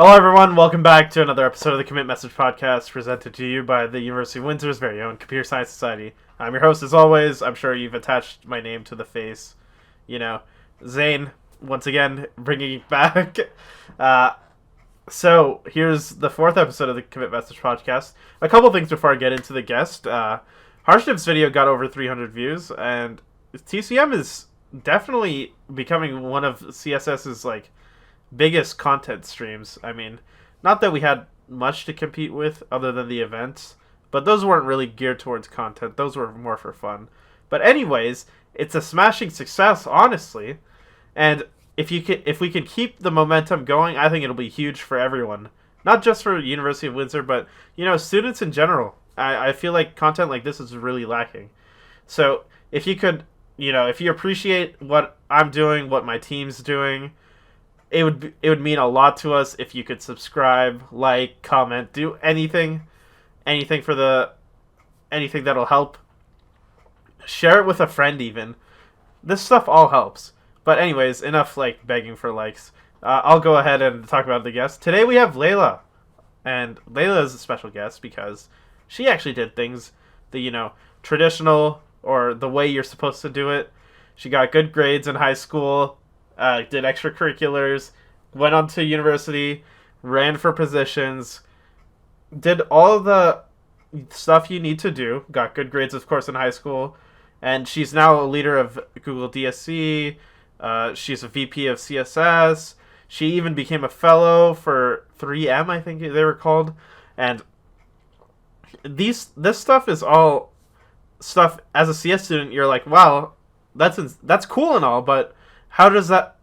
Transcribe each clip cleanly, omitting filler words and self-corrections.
Hello, everyone. Welcome back to another episode of the Commit Message Podcast, presented to you by the University of Windsor's very own Computer Science Society. I'm your host, as always. I'm sure you've attached my name to the face. Zane, once again, bringing it back. So, here's the fourth episode of the Commit Message Podcast. A couple things before I get into the guest. Harship's video got over 300 views, and TCM is definitely becoming one of CSS's, biggest content streams. I mean, not that we had much to compete with other than the events, but those weren't really geared towards content. Those were more for fun. But anyways, it's a smashing success, honestly. And if we can keep the momentum going, I think it'll be huge for everyone. Not just for University of Windsor, but students in general. I feel like content like this is really lacking. So if you could, if you appreciate what I'm doing, what my team's doing, it would mean a lot to us if you could subscribe, like, comment, do anything that'll help. Share it with a friend even. This stuff all helps. But anyways, enough begging for likes. I'll go ahead and talk about the guest. Today we have Laila. And Laila is a special guest because she actually did things the traditional or the way you're supposed to do it. She got good grades in high school. Did extracurriculars, went on to university, ran for positions, did all the stuff you need to do, got good grades, of course, in high school, and she's now a leader of Google DSC, she's a VP of CSS, she even became a fellow for 3M, I think they were called, and this stuff is all stuff, as a CS student, you're like, wow, that's cool and all, but how does that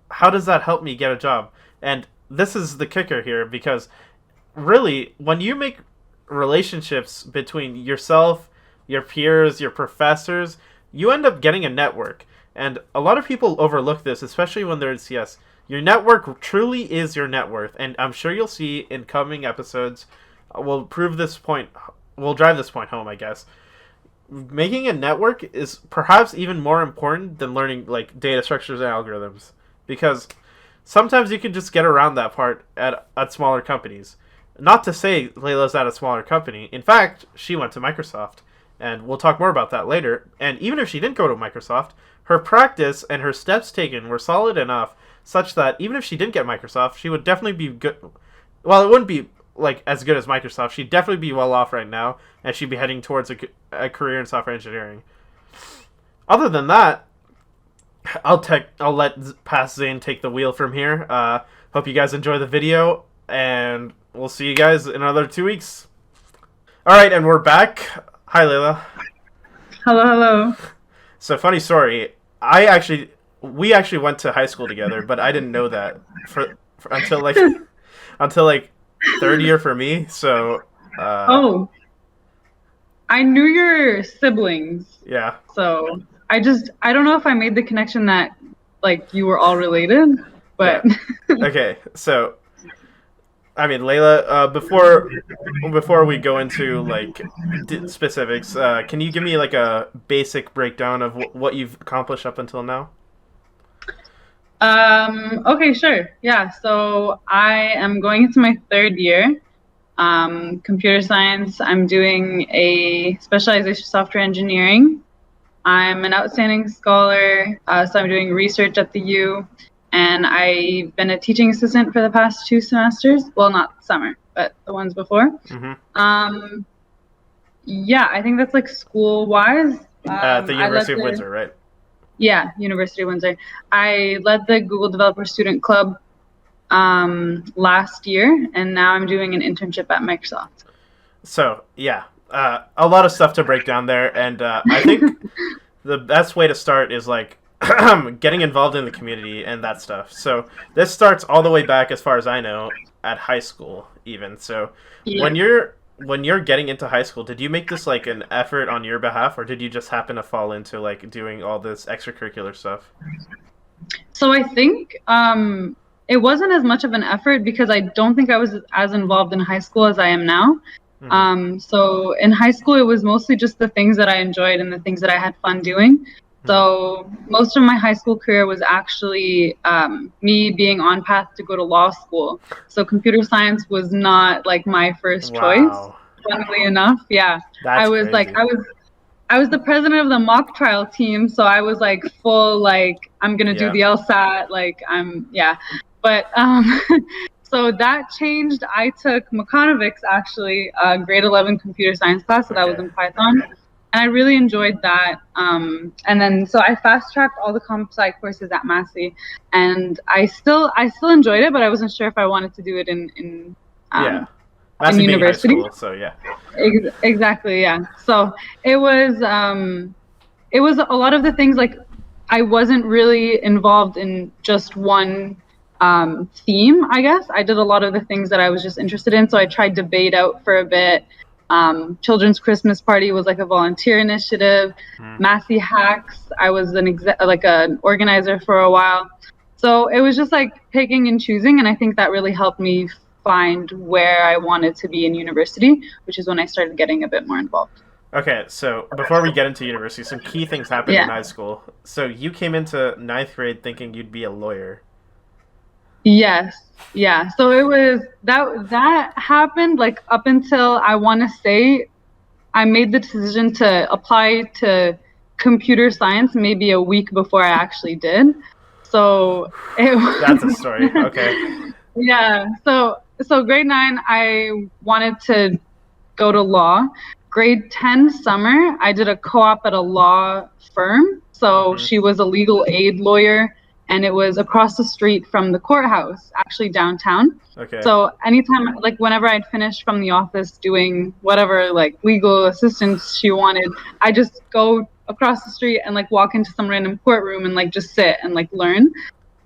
help me get a job? And this is the kicker here, because really, when you make relationships between yourself, your peers, your professors, you end up getting a network. And a lot of people overlook this, especially when they're in CS. Your network truly is your net worth, and I'm sure you'll see in coming episodes we'll drive this point home, I guess. Making a network is perhaps even more important than learning data structures and algorithms, because sometimes you can just get around that part at smaller companies. Not to say Laila's at a smaller company. In fact, she went to Microsoft, and we'll talk more about that later. And even if she didn't go to Microsoft, her practice and her steps taken were solid enough such that even if she didn't get Microsoft, she would definitely be good. Well, it wouldn't be as good as Microsoft. She'd definitely be well off right now, and she'd be heading towards a career in software engineering. Other than that, I'll let Pass Zane take the wheel from here. Hope you guys enjoy the video, and we'll see you guys in another 2 weeks. All right, and we're back. Hi, Laila. Hello. So, funny story. We actually went to high school together, but I didn't know that until third year for me. So. I knew your siblings. Yeah. So I don't know if I made the connection that you were all related, but. Yeah. Okay, so. I mean, Laila, before we go into specifics, can you give me a basic breakdown of what you've accomplished up until now? Okay, sure. Yeah, so I am going into my third year, computer science. I'm doing a specialization in software engineering. I'm an outstanding scholar, so I'm doing research at the U. And I've been a teaching assistant for the past 2 semesters. Well, not summer, but the ones before. Mm-hmm. Yeah, I think that's school-wise. At the University of Windsor, right? Yeah, University of Windsor. I led the Google Developer Student Club last year, and now I'm doing an internship at Microsoft. So, yeah, a lot of stuff to break down there. And I think the best way to start is getting involved in the community and that stuff. So this starts all the way back, as far as I know, at high school even. So yeah. when you're getting into high school, did you make this an effort on your behalf, or did you just happen to fall into doing all this extracurricular stuff? So I think it wasn't as much of an effort because I don't think I was as involved in high school as I am now. Mm-hmm. So in high school, it was mostly just the things that I enjoyed and the things that I had fun doing. Hmm. So most of my high school career was actually me being on path to go to law school. So computer science was not like my first choice. Wow. Funnily enough, yeah, I That's was like, crazy. I was the president of the mock trial team, so I was like full like I'm gonna do Yeah. the LSAT, like I'm yeah. But so that changed. I took Mechanomics actually, grade 11 computer science class, so that was Okay. in Python, and I really enjoyed that. And then so I fast tracked all the comp sci courses at Massey, and I still enjoyed it, but I wasn't sure if I wanted to do it Yeah. in Massey being high university. school, so yeah. Exactly, yeah. So it was it was a lot of the things like I wasn't really involved in just one theme, I guess. I did a lot of the things that I was just interested in. So I tried debate out for a bit. Children's Christmas Party was like a volunteer initiative. Hmm. Massey Hacks, I was like an organizer for a while. So it was just like picking and choosing, and I think that really helped me find where I wanted to be in university, which is when I started getting a bit more involved. Okay, so before we get into university, some key things happened in Yeah. high school. So you came into ninth grade thinking you'd be a lawyer. Yes. Yeah. So it was that happened like up until I want to say I made the decision to apply to computer science maybe a week before I actually did. So That's a story. it Okay. yeah. So grade 9 I wanted to go to law. Grade 10 summer, I did a co-op at a law firm. So Hmm. she was a legal aid lawyer, and it was across the street from the courthouse, actually downtown. Okay. So anytime, like whenever I'd finish from the office doing whatever like legal assistance she wanted, I just go across the street and like walk into some random courtroom and like just sit and like learn.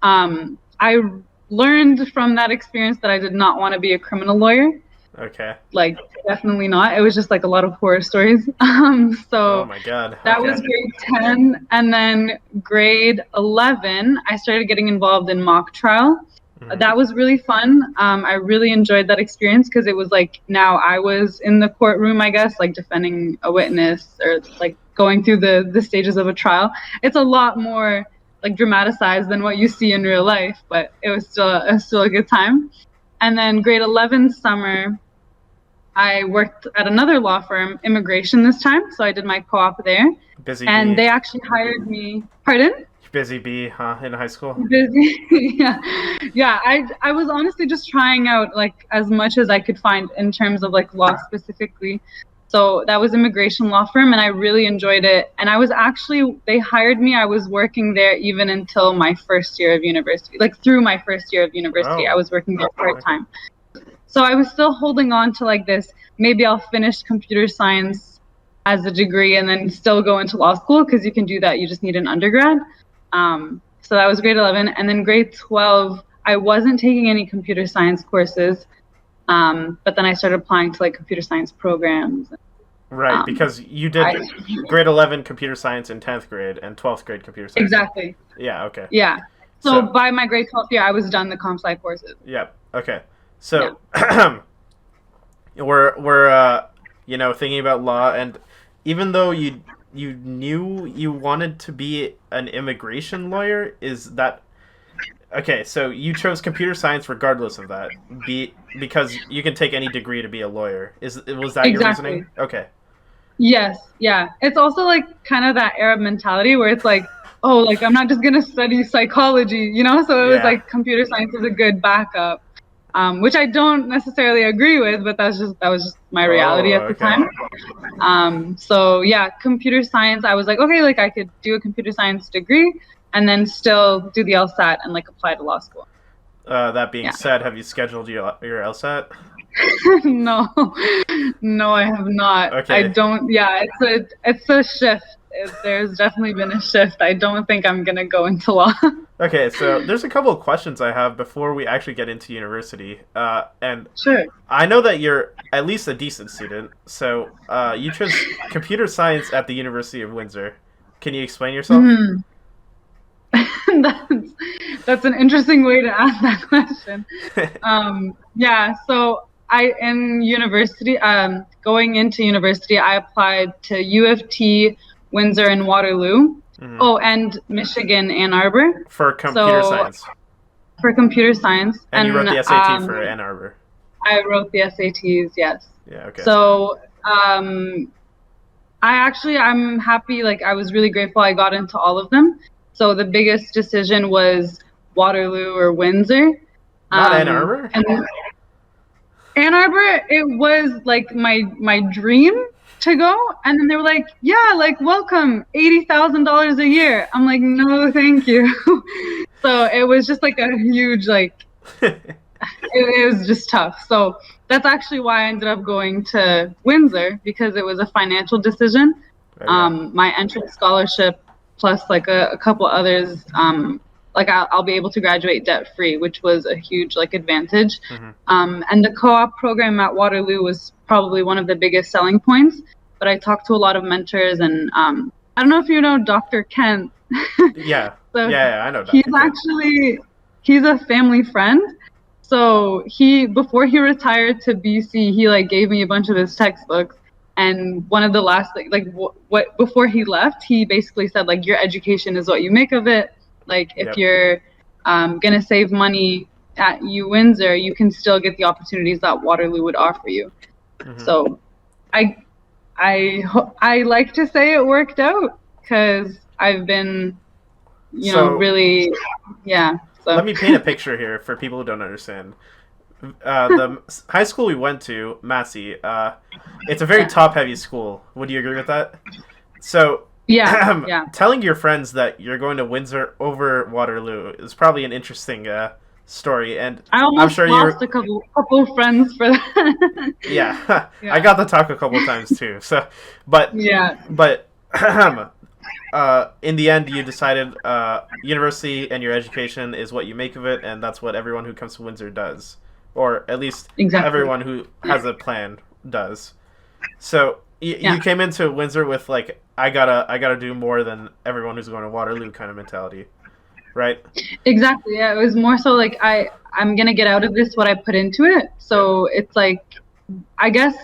I learned from that experience that I did not want to be a criminal lawyer, Okay. like definitely not. It was just like a lot of horror stories. Oh So my god. that Okay. was grade 10. And then grade 11, I started getting involved in mock trial. Hmm. That was really fun. I really enjoyed that experience because it was like now I was in the courtroom, I guess, like defending a witness or like going through the stages of a trial. It's a lot more like dramatized than what you see in real life, but it was still a good time. And then grade 11 summer, I worked at another law firm, immigration this time, so I did my co-op there, Busy and bee. they actually hired me. Pardon? Busy bee, huh? In high school. Busy. Yeah, yeah. I was honestly just trying out like as much as I could find in terms of like law specifically. So that was immigration law firm, and I really enjoyed it. And I was actually they hired me. I was working there even until my first year of university, like through my first year of university, I Oh. was working there part Okay. time. So I was still holding on to like this, maybe I'll finish computer science as a degree and then still go into law school because you can do that. You just need an undergrad. So that was grade 11. And then grade 12, I wasn't taking any computer science courses, but then I started applying to like computer science programs. Right, Um, because you did I, grade 11 computer science in 10th grade and 12th grade computer science. exactly. Yeah, okay. Yeah. So So, by my grade 12th year, I was done the comp sci courses. yeah, okay. Yeah. So, we're thinking about law, and even though you knew you wanted to be an immigration lawyer, is that okay? So you chose computer science regardless of that, because you can take any degree to be a lawyer. Was that your reasoning? Exactly. Okay. Yes, yeah. It's also like kind of that Arab mentality where it's like, oh, like I'm not just gonna study psychology, you know? So it was Yeah. like computer science is a good backup, which I don't necessarily agree with, but that was just my reality Oh, at the okay. time. So yeah, computer science. I was like, okay, like I could do a computer science degree and then still do the LSAT and like apply to law school. That being Yeah. said, have you scheduled your LSAT? No, no, I have not. I Okay. don't. Yeah, it's a shift. There's definitely been a shift. I don't think I'm gonna go into law. Okay, so there's a couple of questions I have before we actually get into university. And Sure. I know that you're at least a decent student. So you chose computer science at the University of Windsor. Can you explain yourself? Hmm. That's that's an interesting way to ask that question. Yeah. So I in university, going into university, I applied to U of T, Windsor, and Waterloo. Hmm. Oh, and Michigan, Ann Arbor. For computer So science. for computer science, And you wrote and the SAT for Ann Arbor. I wrote the SATs. Yes. Yeah, okay. So I'm happy. Like I was really grateful I got into all of them. So the biggest decision was Waterloo or Windsor. Not Ann Arbor? And Ann Arbor, it was like my dream to go, and then they were like, "Yeah, like welcome, $80,000 a year." I'm like, "No, thank you." So it was just like a huge like it was just tough. So that's actually why I ended up going to Windsor because it was a financial decision. Okay. My entrance scholarship plus like a couple others, like I'll be able to graduate debt free, which was a huge like advantage. Hmm. And the co-op program at Waterloo was probably one of the biggest selling points. But I talked to a lot of mentors, and I don't know if you know Dr. Kent. Yeah. So Yeah, I know he's Dr. Kent. actually he's a family friend. So he before he retired to BC, he like gave me a bunch of his textbooks. And one of the last what before he left, he basically said like your education is what you make of it. Like if Yep. you're gonna save money at UWindsor, you can still get the opportunities that Waterloo would offer you. Hmm. So I I like to say it worked out because I've been So really yeah. let So me paint a picture here for people who don't understand. The high school we went to, Massey, it's a very yeah top-heavy school. Would you agree with that? So, yeah yeah. telling your friends that you're going to Windsor over Waterloo is probably an interesting story, and I I'm almost sure lost you're. a couple of friends for that. Yeah, I Yeah. got to talk a couple of times too. So, but Yeah. but in the end, you decided university and your education is what you make of it, and that's what everyone who comes to Windsor does, or at least Exactly. everyone who Yeah. has a plan does. So Yeah. you came into Windsor with like I gotta do more than everyone who's going to Waterloo kind of mentality, right? Exactly. Yeah. It was more so like I'm gonna get out of this what I put into it. Yep. So it's like I guess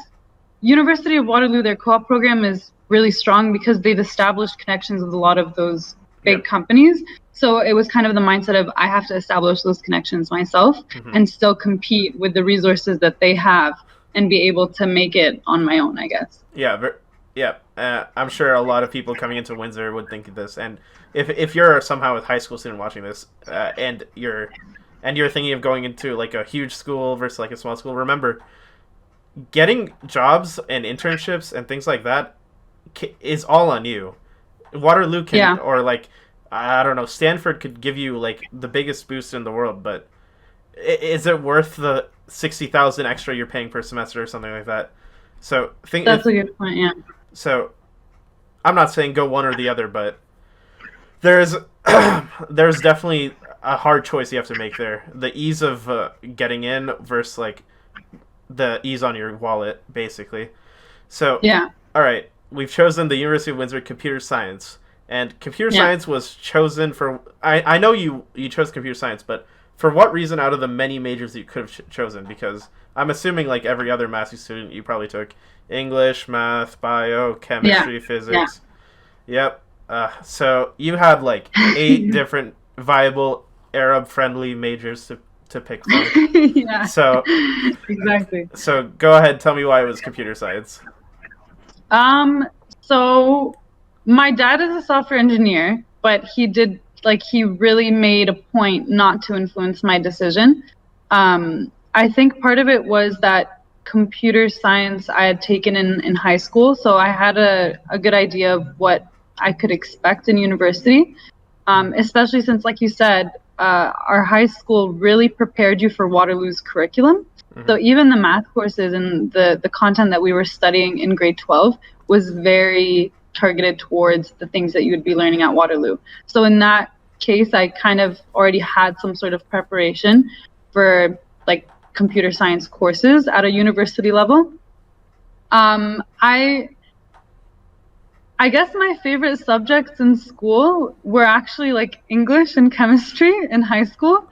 University of Waterloo, their co-op program is really strong because they've established connections with a lot of those big Yep. companies. So it was kind of the mindset of I have to establish those connections myself Hmm. and still compete with the resources that they have and be able to make it on my own, I guess. Yeah. Yeah. I'm sure a lot of people coming into Windsor would think of this, and if you're somehow a high school student watching this, and you're thinking of going into like a huge school versus like a small school, remember getting jobs and internships and things like that is all on you. Waterloo can, Yeah. or like I don't know, Stanford could give you like the biggest boost in the world, but is it worth the 60,000 extra you're paying per semester or something like that? So think That's if a good point. Yeah. so. I'm not saying go one or the other, but there's there's definitely a hard choice you have to make there. The ease of getting in versus like the ease on your wallet, basically. So, Yeah. all right, we've chosen the University of Windsor Computer Science, and computer Yeah. science was chosen for. I know you chose computer science, but for what reason out of the many majors that you could have chosen? Because I'm assuming like every other master's student, you probably took English, math, bio, Yeah. chemistry, Yeah. physics. Yep. So you had like 8 different viable Arab-friendly majors to pick from. Yeah. So Exactly. so go ahead, tell me why it was computer science. Um, so my dad is a software engineer, but he really made a point not to influence my decision. I think part of it was that computer science I had taken in high school, so I had a good idea of what I could expect in university, especially since, like you said, our high school really prepared you for Waterloo's curriculum. So Mm-hmm. even the math courses and the content that we were studying in grade 12 was very targeted towards the things that you would be learning at Waterloo. So in that case, I kind of already had some sort of preparation for like computer science courses at a university level. I guess my favorite subjects in school were actually like English and chemistry in high school,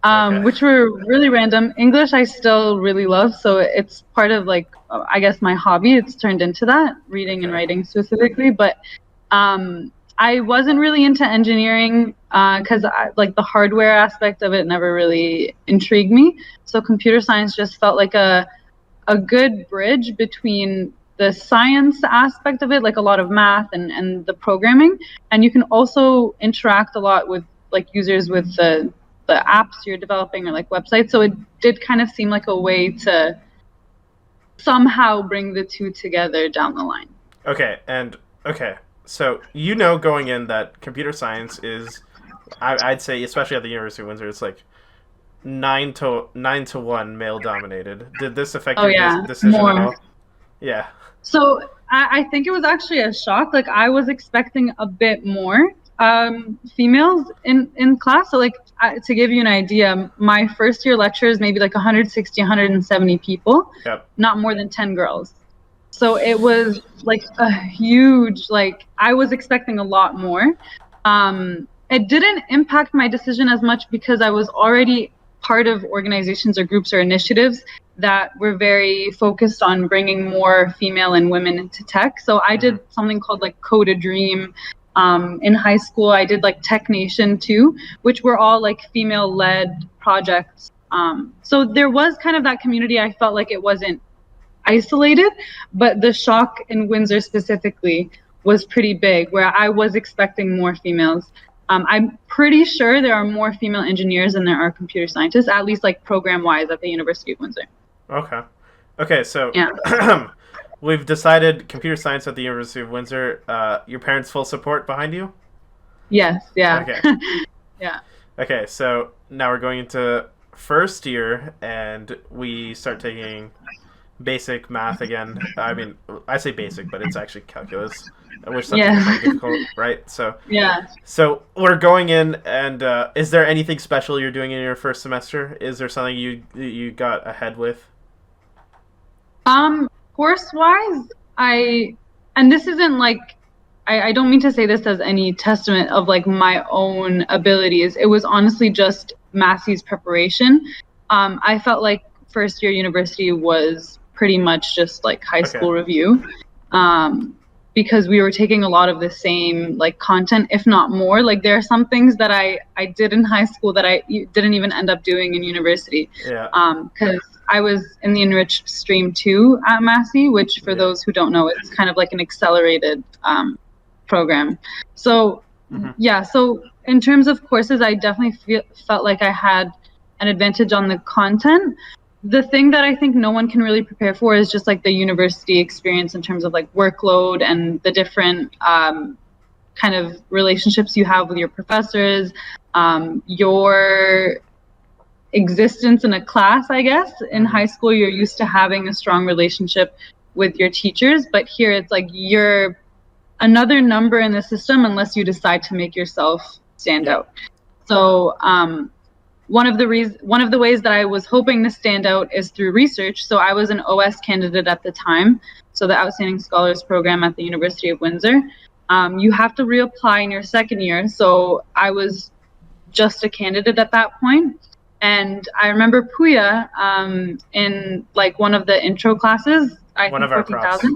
Okay. which were really random. English I still really love, so it's part of like I guess my hobby. It's turned into that, reading and Okay. writing specifically. But I wasn't really into engineering because like the hardware aspect of it never really intrigued me. So computer science just felt like a good bridge between the science aspect of it, like a lot of math and the programming, and you can also interact a lot with like users with the apps you're developing or like websites. So it did kind of seem like a way to somehow bring the two together down the line. Okay, so going in that computer science is, I'd say, especially at the University of Windsor, it's like 9 to 1 male dominated. Did this affect Oh your yeah, decision at more. all? Yeah. So I think it was actually a shock. Like I was expecting a bit more females in class. So like to give you an idea, my first year lecture is maybe like 160, 170 people, Yep. not more than 10 girls. So it was like a huge, like I was expecting a lot more. It didn't impact my decision as much because I was already part of organizations or groups or initiatives that were very focused on bringing more female and women into tech. So I did something called like Code a Dream. In high school, I did like Tech Nation too, which were all like female-led projects. So there was kind of that community. I felt like it wasn't isolated, but the shock in Windsor specifically was pretty big, where I was expecting more females. I'm pretty sure there are more female engineers than there are computer scientists, at least like program-wise at the University of Windsor. Okay, so Yeah. we've decided computer science at the University of Windsor. Your parents' full support behind you? Yes, yeah. Okay. Yeah. Okay, so now we're going into first year, and we start taking basic math again. I mean, I say basic, but it's actually calculus, which some people find difficult, right? So Yeah. So we're going in, and is there anything special you're doing in your first semester? Is there something you got ahead with? Course-wise, and this isn't like, I don't mean to say this as any testament of like my own abilities. It was honestly just Massey's preparation. I felt like first year university was pretty much just like high school review. Because we were taking a lot of the same like content, if not more. Like there are some things that I did in high school that I didn't even end up doing in university. Yeah. Because I was in the enriched stream too at Massey, which for those who don't know, it's kind of like an accelerated program. So yeah, so in terms of courses, I definitely felt like I had an advantage on the content. The thing that I think no one can really prepare for is just like the university experience in terms of like workload and the different kind of relationships you have with your professors, your existence in a class, I guess. In high school, you're used to having a strong relationship with your teachers, but here it's like you're another number in the system unless you decide to make yourself stand out. So one of the ways that I was hoping to stand out is through research. So I was an OS candidate at the time, so the Outstanding Scholars Program at the University of Windsor. You have to reapply in your second year, so I was just a candidate at that point. And I remember Puya in like one of the intro classes. One of our profs.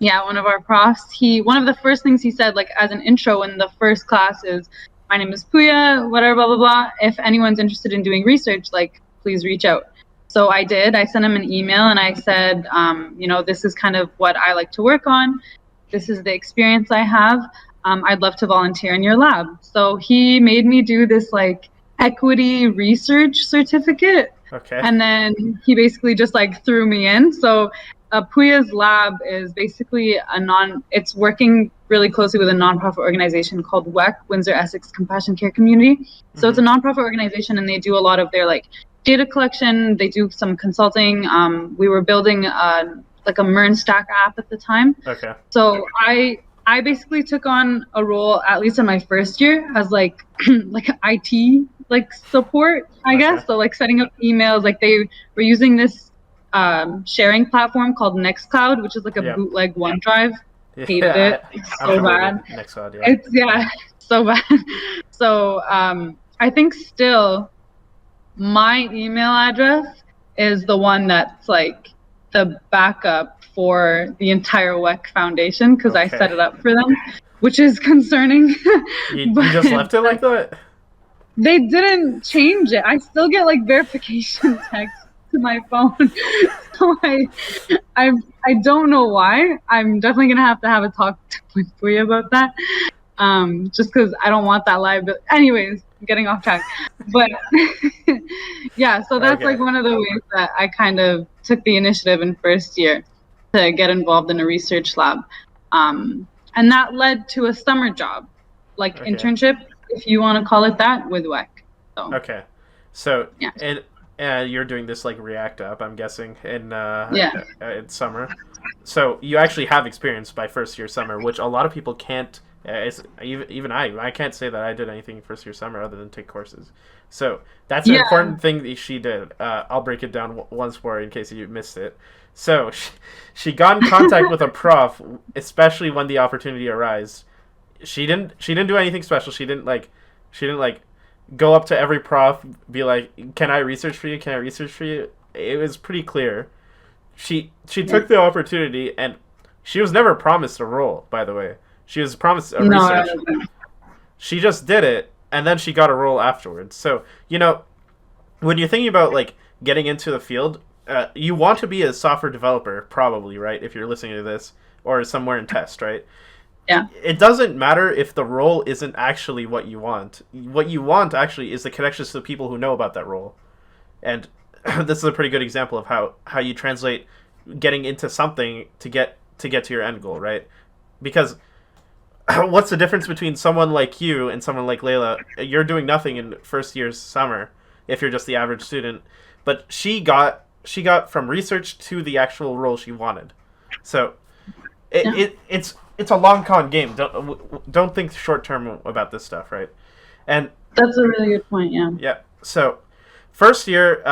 Yeah, one of our profs. One of the first things he said, like as an intro in the first class, is, "My name is Puya, whatever, blah, blah, blah. If anyone's interested in doing research, like, please reach out." So I did. I sent him an email and I said, this is kind of what I like to work on. This is the experience I have. I'd love to volunteer in your lab. So he made me do this like equity research certificate. Okay. And then he basically just like threw me in. So Puya's lab is basically it's working really closely with a nonprofit organization called WEC, Windsor Essex Compassion Care Community. So it's a nonprofit organization, and they do a lot of their like data collection. They do some consulting. We were building like a MERN stack app at the time. Okay. So I basically took on a role, at least in my first year, as like like IT like support, I guess. So like setting up emails. Like they were using this sharing platform called Nextcloud, which is like a bootleg OneDrive. Hated it. It's so bad. Nextcloud, It's so bad. So I think still my email address is the one that's like the backup for the entire WEC Foundation because I set it up for them. which is concerning. You But just left it like that? they didn't change it. I still get like verification texts to my phone. So I I don't know why. I'm definitely gonna have a talk with Bria about that. Just because I don't want that liability. Anyways, getting off track. But yeah, so that's Okay. like one of the ways that I kind of took the initiative in first year to get involved in a research lab. And that led to a summer job, like Okay. internship, if you want to call it that, with WEC. So Okay. So, yeah, and you're doing this like React app, I'm guessing, yeah, in summer. So you actually have experience by first year summer, which a lot of people can't. Even I can't say that I did anything first year summer other than take courses. So that's an yeah, important thing that she did. I'll break it down once more in case you missed it. So she got in contact with a prof, especially when the opportunity arose. She didn't do anything special. She didn't like go up to every prof, be like, "Can I research for you? Can I research for you?" It was pretty clear. She yeah. took the opportunity, and she was never promised a role. By the way, she was promised a No, research. She just did it, and then she got a role afterwards. So when you're thinking about like getting into the field, you want to be a software developer, probably, right? If you're listening to this, or somewhere in test, right? yeah, It doesn't matter if the role isn't actually what you want. What you want actually is the connections to the people who know about that role. And this is a pretty good example of how you translate getting into something to get to your end goal, right? Because what's the difference between someone like you and someone like Layla? You're doing nothing in first year's summer if you're just the average student, but she got from research to the actual role she wanted. So yeah. it's a long con game. Don't think short term about this stuff, right? And That's a really good point. Yeah. yeah, so first year,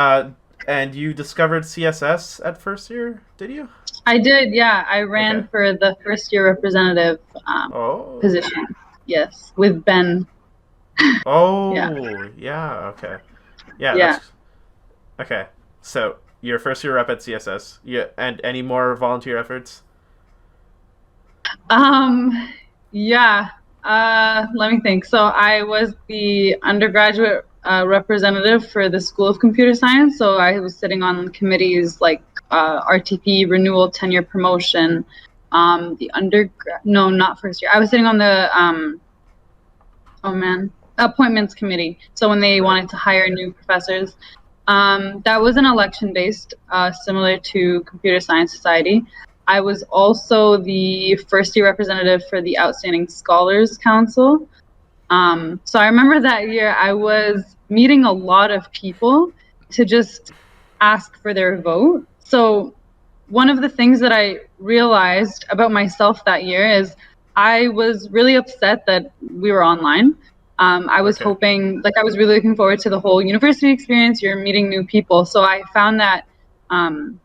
and you discovered CSS at first year, did you? I did, yeah. I Okay. ran for the first year representative Oh. position. Yes, with Ben. Yeah, Oh, yeah. Okay. Yeah, yeah. that's okay. So your first year rep at CSS. Yeah, and any more volunteer efforts? Um, yeah. Let me think. So I was the undergraduate representative for the School of Computer Science. So I was sitting on committees like RTP, renewal, tenure, promotion. The undergrad, no, not first year. I was sitting on the oh man, appointments committee. So when they Right. wanted to hire new professors, that was an election based, similar to Computer Science Society. I was also the first year representative for the Outstanding Scholars Council. So I remember that year I was meeting a lot of people to just ask for their vote. So one of the things that I realized about myself that year is I was really upset that we were online. I was Okay. hoping, like, I was really looking forward to the whole university experience. You're meeting new people. So I found that um,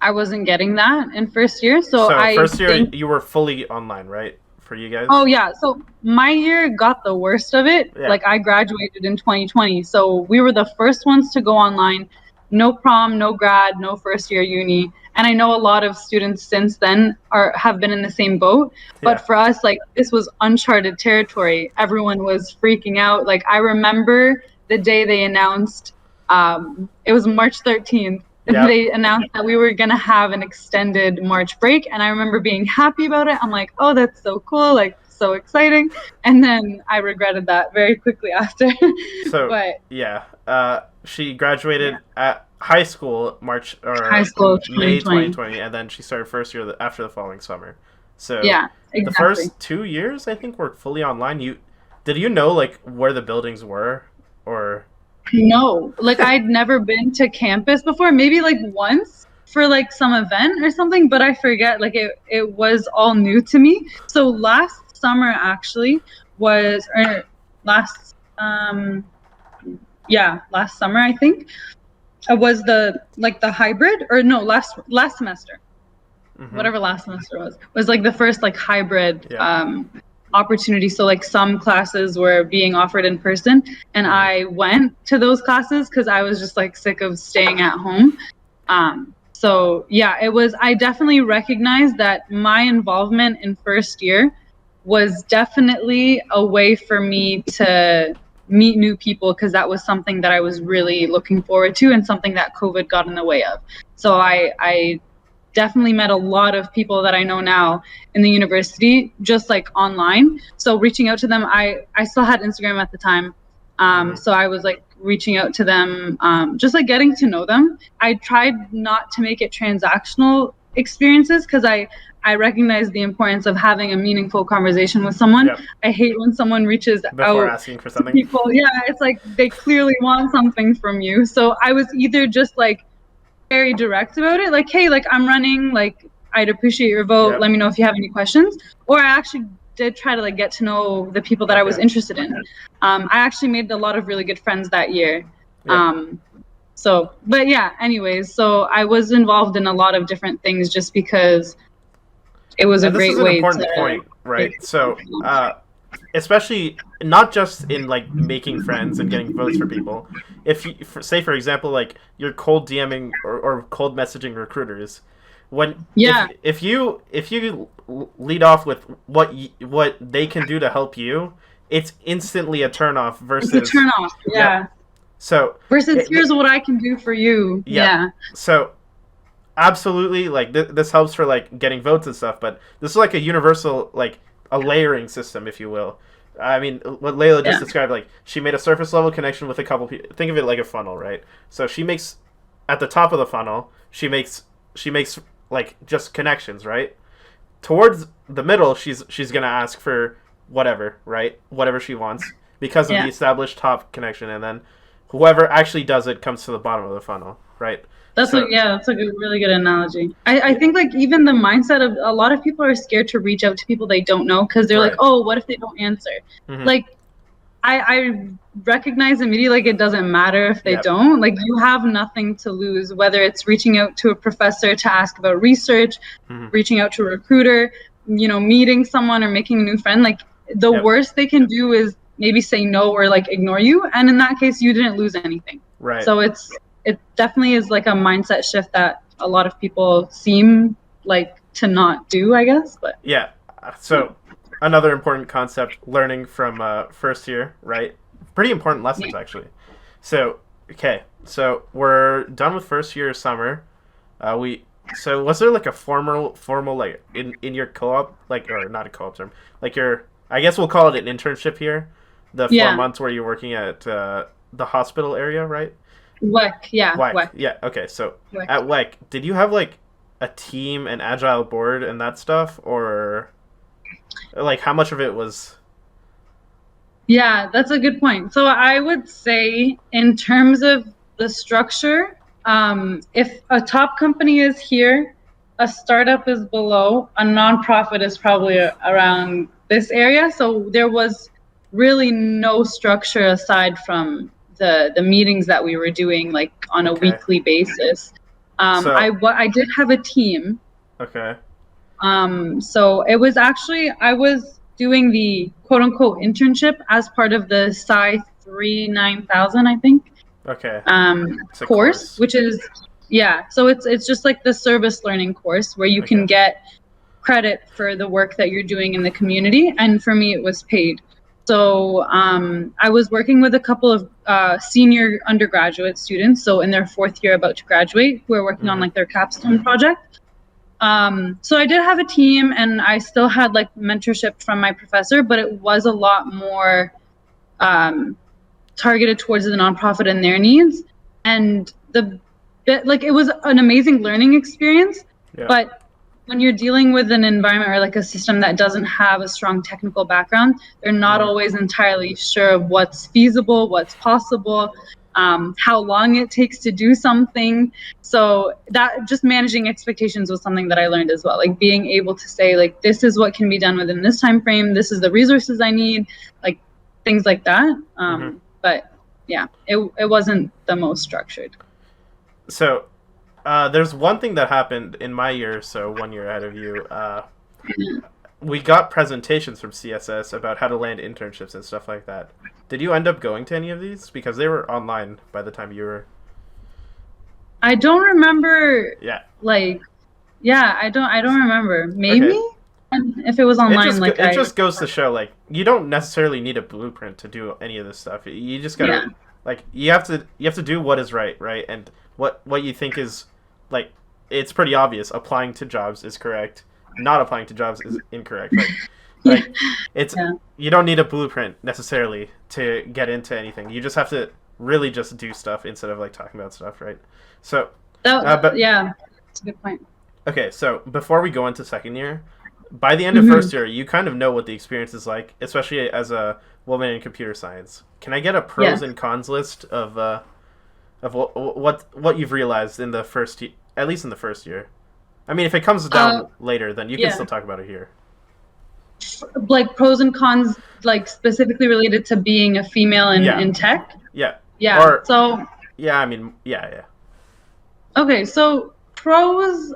I wasn't getting that in first year. So So I first year think, you were fully online, right? For you oh, guys? yeah. So my year got the worst of it. Yeah. Like, I graduated in 2020. So we were the first ones to go online. No prom, no grad, no first year uni. And I know a lot of students since then have been in the same boat. But Yeah. for us, like, this was uncharted territory. Everyone was freaking out. Like, I remember the day they announced, it was March 13th. Yeah. They announced that we were going to have an extended March break. And I remember being happy about it. I'm like, oh, that's so cool. Like, so exciting. And then I regretted that very quickly after. So But yeah, she yeah, graduated at high school March high or school May 2020. 2020, and then she started first year after the following summer. So Yeah, the exactly. first 2 years, I think, were fully online. Did you know like where the buildings were, or No, like I'd never been to campus before, maybe like once for like some event or something, but I forget. Like it was all new to me. So last summer actually was, or last, yeah, last summer I think was the hybrid, or no, last semester, mm-hmm. whatever last semester was like the first like hybrid Yeah. opportunity. So like some classes were being offered in person, and Mm-hmm. I went to those classes because I was just like sick of staying at home. So yeah, it was. I definitely recognized that my involvement in first year was definitely a way for me to meet new people, because that was something that I was really looking forward to and something that COVID got in the way of. So I definitely met a lot of people that I know now in the university, just like online. So reaching out to them, I still had Instagram at the time. So I was like reaching out to them, just like getting to know them. I tried not to make it transactional experiences, because I recognize the importance of having a meaningful conversation with someone. Yep. I hate when someone reaches Before out asking for to something. people. Yeah, it's like they clearly want something from you. So I was either just like very direct about it, like, hey, like I'm running, like I'd appreciate your vote. Yep. Let me know if you have any questions. Or I actually did try to like get to know the people that I was Okay. interested in. I actually made a lot of really good friends that year. Yep. So, but yeah, anyways, so I was involved in a lot of different things just because it was a And this is great an way important to point, right? So, especially not just in like making friends and getting votes for people. If you say, for example, like you're cold DMing or cold messaging recruiters, when yeah, if you lead off with what they can do to help you, it's instantly a turnoff it's a versus turn off. yeah. Yeah. So Versus here's what I can do for you. yeah. Yeah. So absolutely, like this helps for like getting votes and stuff, but this is like a universal, like a layering system, if you will. I mean, what Layla just Yeah. described, like she made a surface level connection with a couple people. Think of it like a funnel, right? So she makes at the top of the funnel, she makes like just connections, right? Towards the middle, she's gonna ask for whatever, right? Whatever she wants because of the Yeah. established top connection, and then whoever actually does it comes to the bottom of the funnel, right? So That's a really good analogy. I think like even the mindset of a lot of people are scared to reach out to people they don't know, because they're like, right. oh, what if they don't answer? Mm-hmm. Like I recognize immediately, like it doesn't matter if they Yep. don't. Like you have nothing to lose, whether it's reaching out to a professor to ask about research, Mm-hmm. reaching out to a recruiter, meeting someone or making a new friend. Like the Yep. worst they can do is maybe say no or like ignore you, and in that case, you didn't lose anything. Right. So it definitely is like a mindset shift that a lot of people seem like to not do, I guess. But Yeah. So another important concept, learning from first year, right? Pretty important lessons yeah, actually. So okay, so we're done with first year summer. We so was there like a formal like in your co-op, like, or not a co-op term, like your, I guess we'll call it an internship here, the 4 months where you're working at the hospital area, right? WEC, WEC. yeah, okay. So WEC. at WEC, did you have like a team, an agile board, and that stuff, or like how much of it was? Yeah, that's a good point. So I would say, in terms of the structure, if a top company is here, a startup is below, a nonprofit is probably around this area. So there was really no structure aside from the meetings that we were doing like on a Okay, weekly basis. so I did have a team. okay, So it was actually, I was doing the quote unquote internship as part of the Sci 9000, I think, okay, it's a course, course. which is, yeah. So it's just like the service learning course where you Okay, can get credit for the work that you're doing in the community. And for me, it was paid. So I was working with a couple of senior undergraduate students, so in their fourth year about to graduate, who are working on mm-hmm. like their capstone project. So I did have a team, and I still had like mentorship from my professor, but it was a lot more targeted towards the nonprofit and their needs. And like it was an amazing learning experience, Yeah, but when you're dealing with an environment or like a system that doesn't have a strong technical background, they're not mm-hmm. always entirely sure of what's feasible, what's possible, how long it takes to do something. So that just managing expectations was something that I learned as well. Like being able to say like, this is what can be done within this time frame. This is the resources I need, like things like that. Mm-hmm. But yeah, it wasn't the most structured. So there's one thing that happened in my year, so 1 year ahead of you. We got presentations from CSS about how to land internships and stuff like that. Did you end up going to any of these? Because they were online by the time you were. I don't remember. Yeah. Like, yeah, I don't remember. Maybe. Okay. If it was online, like it just goes to show like you don't necessarily need a blueprint to do any of this stuff. You just gotta yeah. like you have to do what is right, and what you think is like it's pretty obvious. Applying to jobs is correct. Not applying to jobs is incorrect. Like it's Yeah. you don't need a blueprint necessarily to get into anything. You just have to really just do stuff instead of like talking about stuff, right? So, but Yeah, that's a good point. okay, so before we go into second year, by the end of Hmm. first year, you kind of know what the experience is like, especially as a woman in computer science. Can I get a pros Yes. and cons list of what you've realized in the at least in the first year? I mean, if it comes Uh, down later, then you can yeah. still talk about it here. Like pros and cons, like specifically related to being a female Yeah, in tech. yeah, Yeah. or So yeah. I mean, yeah. okay, so pros,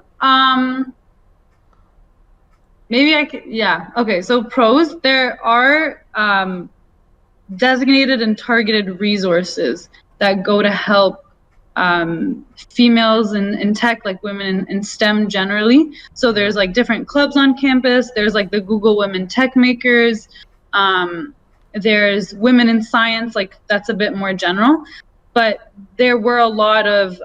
maybe I could, yeah. Okay, so pros, there are designated and targeted resources that go to help females in tech, like women in STEM generally. So Hmm. there's like different clubs on campus. There's like the Google Women Tech Makers. Um, there's Women in Science, like that's a bit more general. But there were a lot of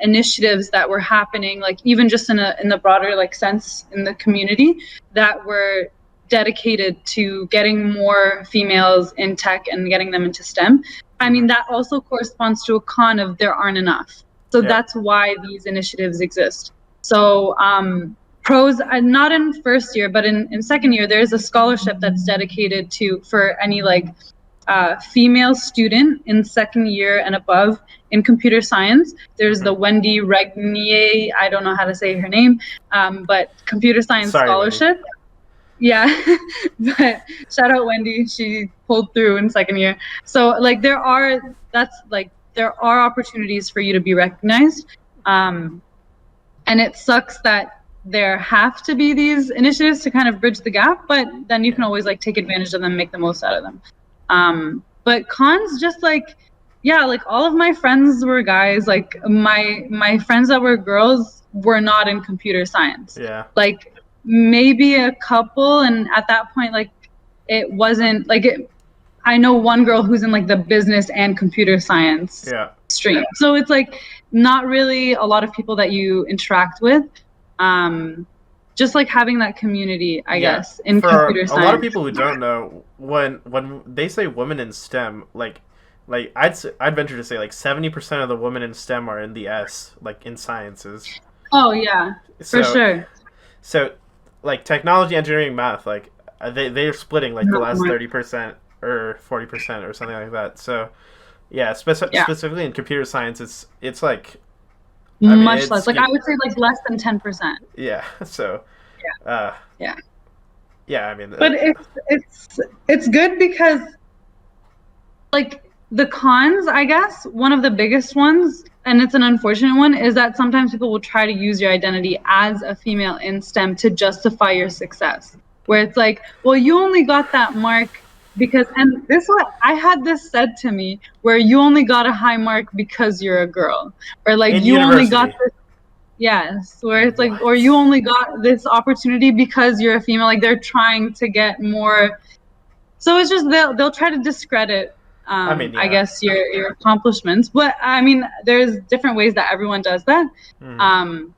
initiatives that were happening, like even just in the broader like sense in the community, that were dedicated to getting more females in tech and getting them into STEM. I Hmm. mean, that also corresponds to a con of there aren't enough. So Yeah. that's why these initiatives exist. So pros, not in first year, but in second year, there's a scholarship that's dedicated to for any like female student in second year and above in computer science. There's Hmm. the Wendy Regnier, I don't know how to say her name, but computer science Sorry, Wendy. scholarship. Yeah, but shout out Wendy. She pulled through in second year. So like there are opportunities for you to be recognized. Um, and it sucks that there have to be these initiatives to kind of bridge the gap, but then you can Yeah. always like take advantage of them, make the most out of them. But cons, just like yeah, like all of my friends were guys. Like my friends that were girls were not in computer science. Yeah. Like maybe a couple, and at that point, like it wasn't like it. I know one girl who's in like the business and computer science Yeah. stream. So it's like not really a lot of people that you interact with. Um, just like having that community, I Yeah, guess, in for computer a lot of science. people who don't know, when they say women in STEM, like I'd venture to say like 70% of the women in STEM are in the S, like in sciences. Oh yeah, for So sure. so like technology, engineering, math, like they're splitting like the Not last much. 30% or 40% or something like that. So yeah, Yeah, specifically in computer science, it's like I mean much less. Like I would say like less than 10%. yeah. So Yeah, uh yeah. yeah, I mean But it's good because like the cons, I guess, one of the biggest ones, and it's an unfortunate one, is that sometimes people will try to use your identity as a female in STEM to justify your success. Where it's like, well, you only got that mark because, and this what I had this said to me, where you only got a high mark because you're a girl, or like in you only got university. this, yes, where it's like, or you What? only got this opportunity because you're a female. Like they're trying to get more, so it's just they'll try to discredit I mean, I yeah. guess your accomplishments. But I mean there's different ways that everyone does that. Mhm. Um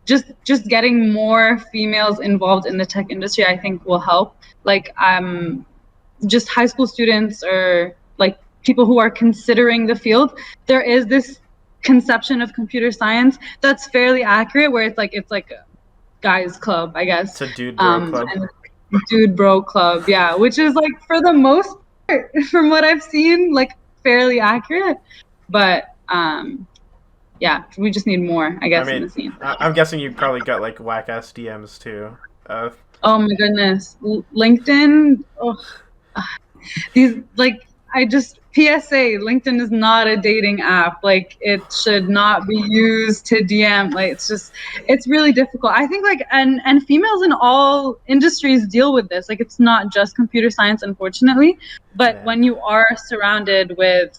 just getting more females involved in the tech industry I think will help. Like just high school students or like people who are considering the field, there is this conception of computer science that's fairly accurate where it's like a guys club, I guess. It's a dude bro club. And dude bro club, yeah, which is like for the most part, from what I've seen, like fairly accurate. But yeah, we just need more, I I guess, in mean, the scene. I'm guessing you probably got like whack ass DMs too. Uh, Oh my goodness, LinkedIn. Oh, these like I just PSA, LinkedIn is not a dating app. Like it should not be used to DM. Like it's really difficult. I think like and females in all industries deal with this. Like it's not just computer science, unfortunately. But man. when you are surrounded with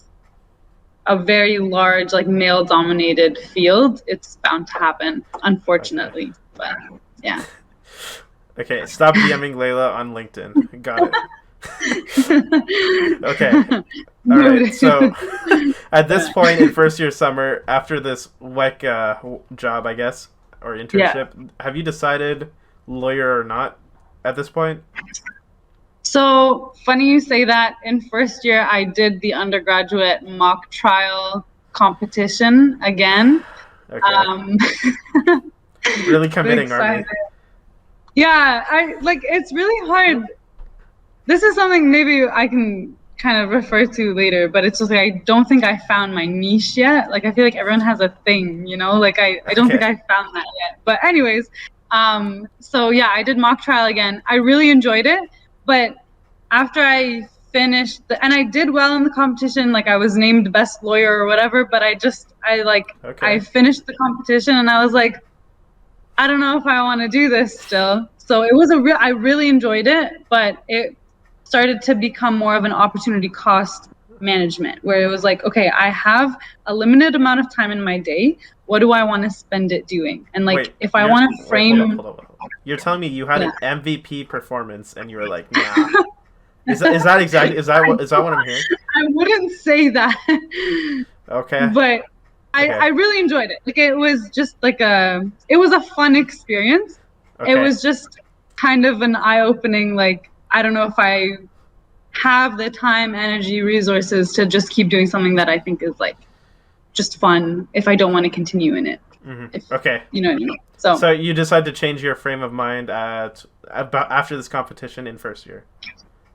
a very large like male dominated field, it's bound to happen, Okay. unfortunately. But yeah. Okay, stop DMing Layla on LinkedIn. Got it. Okay. All right. Noted. So, at this point in first year summer, after this WEC job, I guess, or Yeah. internship, have you decided lawyer or not at this point? So funny you say that. In first year, I did the undergraduate mock trial competition again. Okay. Um, Really so committing, aren't we? excited. Yeah, I like it's really hard. This is something maybe I can kind of refer to later, but it's just like I don't think I found my niche yet. Like I feel like everyone has a thing, you know? Like I don't think Okay. I found that yet. But anyways, so yeah, I did mock trial again. I really enjoyed it, but after I finished and I did well in the competition, like I was named best lawyer or whatever, but I Okay. finished the competition and I was like, I don't know if I want to do this still. So it was I really enjoyed it, but it started to become more of an opportunity cost management where it was like, okay, I have a limited amount of time in my day. What do I want to spend it doing? And like, Wait, if I want to wait, hold up, frame, hold up, hold up. You're telling me you had yeah, an MVP performance and you were like, nah. Is that exactly is that what I'm hearing? I wouldn't say that, Okay. but I Okay. really enjoyed it. Like, it was just like it was a fun experience. It Okay. was just kind of an eye opening, like, I don't know if I have the time, energy, resources to just keep doing something that I think is like just fun if I don't want to continue in it. If Okay. you know what I mean. So So you decided to change your frame of mind at about after this competition in first year.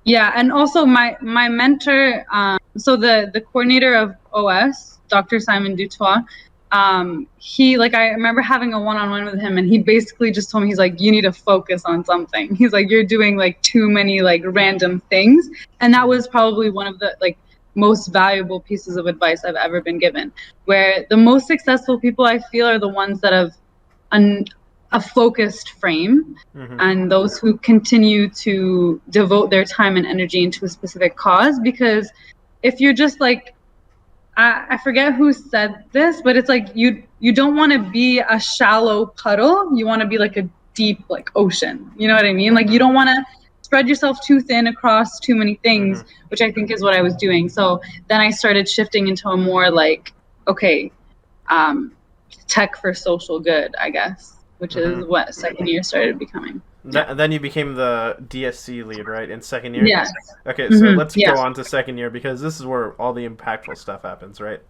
yeah, and also my mentor, so the coordinator of OS, Dr. Simon Dutoit, he like I remember having a one-on-one with him, and he basically just told me, he's like, you need to focus on something. He's like, you're doing like too many like random things, and that was probably one of the like most valuable pieces of advice I've ever been given. Where the most successful people I feel are the ones that have an, a focused frame, and those who continue to devote their time and energy into a specific cause. Because if you're just like, I forget who said this, but it's like you don't want to be a shallow puddle. You want to be like a deep like ocean. You know what I mean? Like you don't want to spread yourself too thin across too many things, which I think is what I was doing. So then I started shifting into a more like, okay, um, tech for social good, I guess, which is what second year started becoming. Yeah. Then you became the DSC lead, right, in second year? Yes. Okay, so let's Yeah. go on to second year because this is where all the impactful stuff happens, right?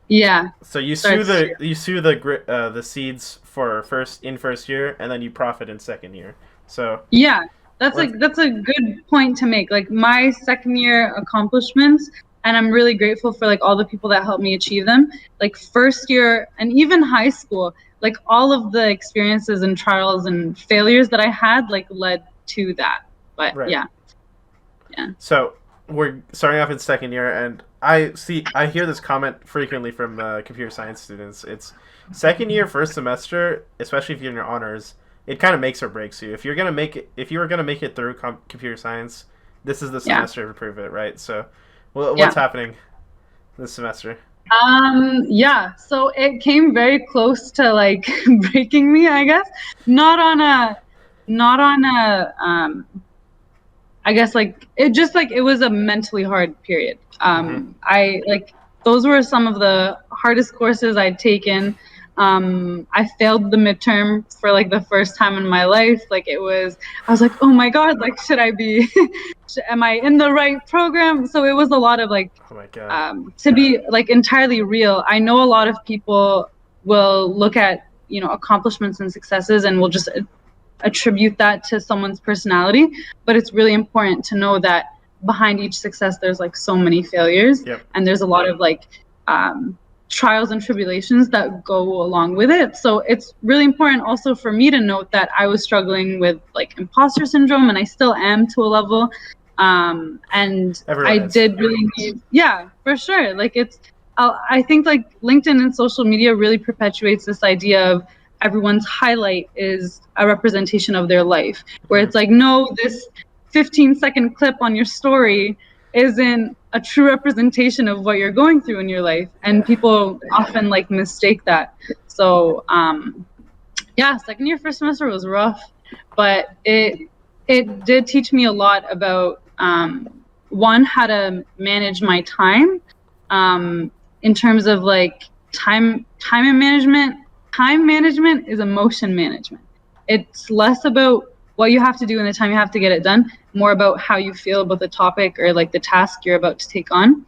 Yeah. So you Starts sow the seeds for first year, and then you profit in second year. So Yeah, let's that's a good point to make. Like my second year accomplishments, and I'm really grateful for like all the people that helped me achieve them. Like first year and even high school, like all of the experiences and trials and failures that I had like led to that. But right. yeah, yeah. So we're starting off in second year, and I hear this comment frequently from computer science students. It's second year, first semester, especially if you're in your honors. It kind of makes or breaks you. If you were gonna make it through computer science, this is the Yeah. semester to prove it, right? So, Yeah. what's happening this semester? Yeah, so it came very close to like breaking me, I guess. Not on a I guess like it just like it was a mentally hard period. I like those were some of the hardest courses I'd taken. I failed the midterm for like the first time in my life. Like I was like, oh my God, like should I be, am I in the right program? So it was a lot of like, Oh my god. to be like entirely real. I know a lot of people will look at, you know, accomplishments and successes and will just attribute that to someone's personality, but it's really important to know that behind each success there's like so many failures. Yep. And there's a lot of like trials and tribulations that go along with it. So it's really important also for me to note that I was struggling with like imposter syndrome, and I still am to a level. And Everyone I is. did really need, yeah, for sure. Like I think like LinkedIn and social media really perpetuates this idea of everyone's highlight is a representation of their life, where it's like, no, this 15-second clip on your story isn't a true representation of what you're going through in your life. And people often like mistake that. So yeah, second year, first semester was rough. but it did teach me a lot about one, how to manage my time, in terms of like time management. Time management is emotion management. It's less about what you have to do and the time you have to get it done, more about how you feel about the topic or like the task you're about to take on.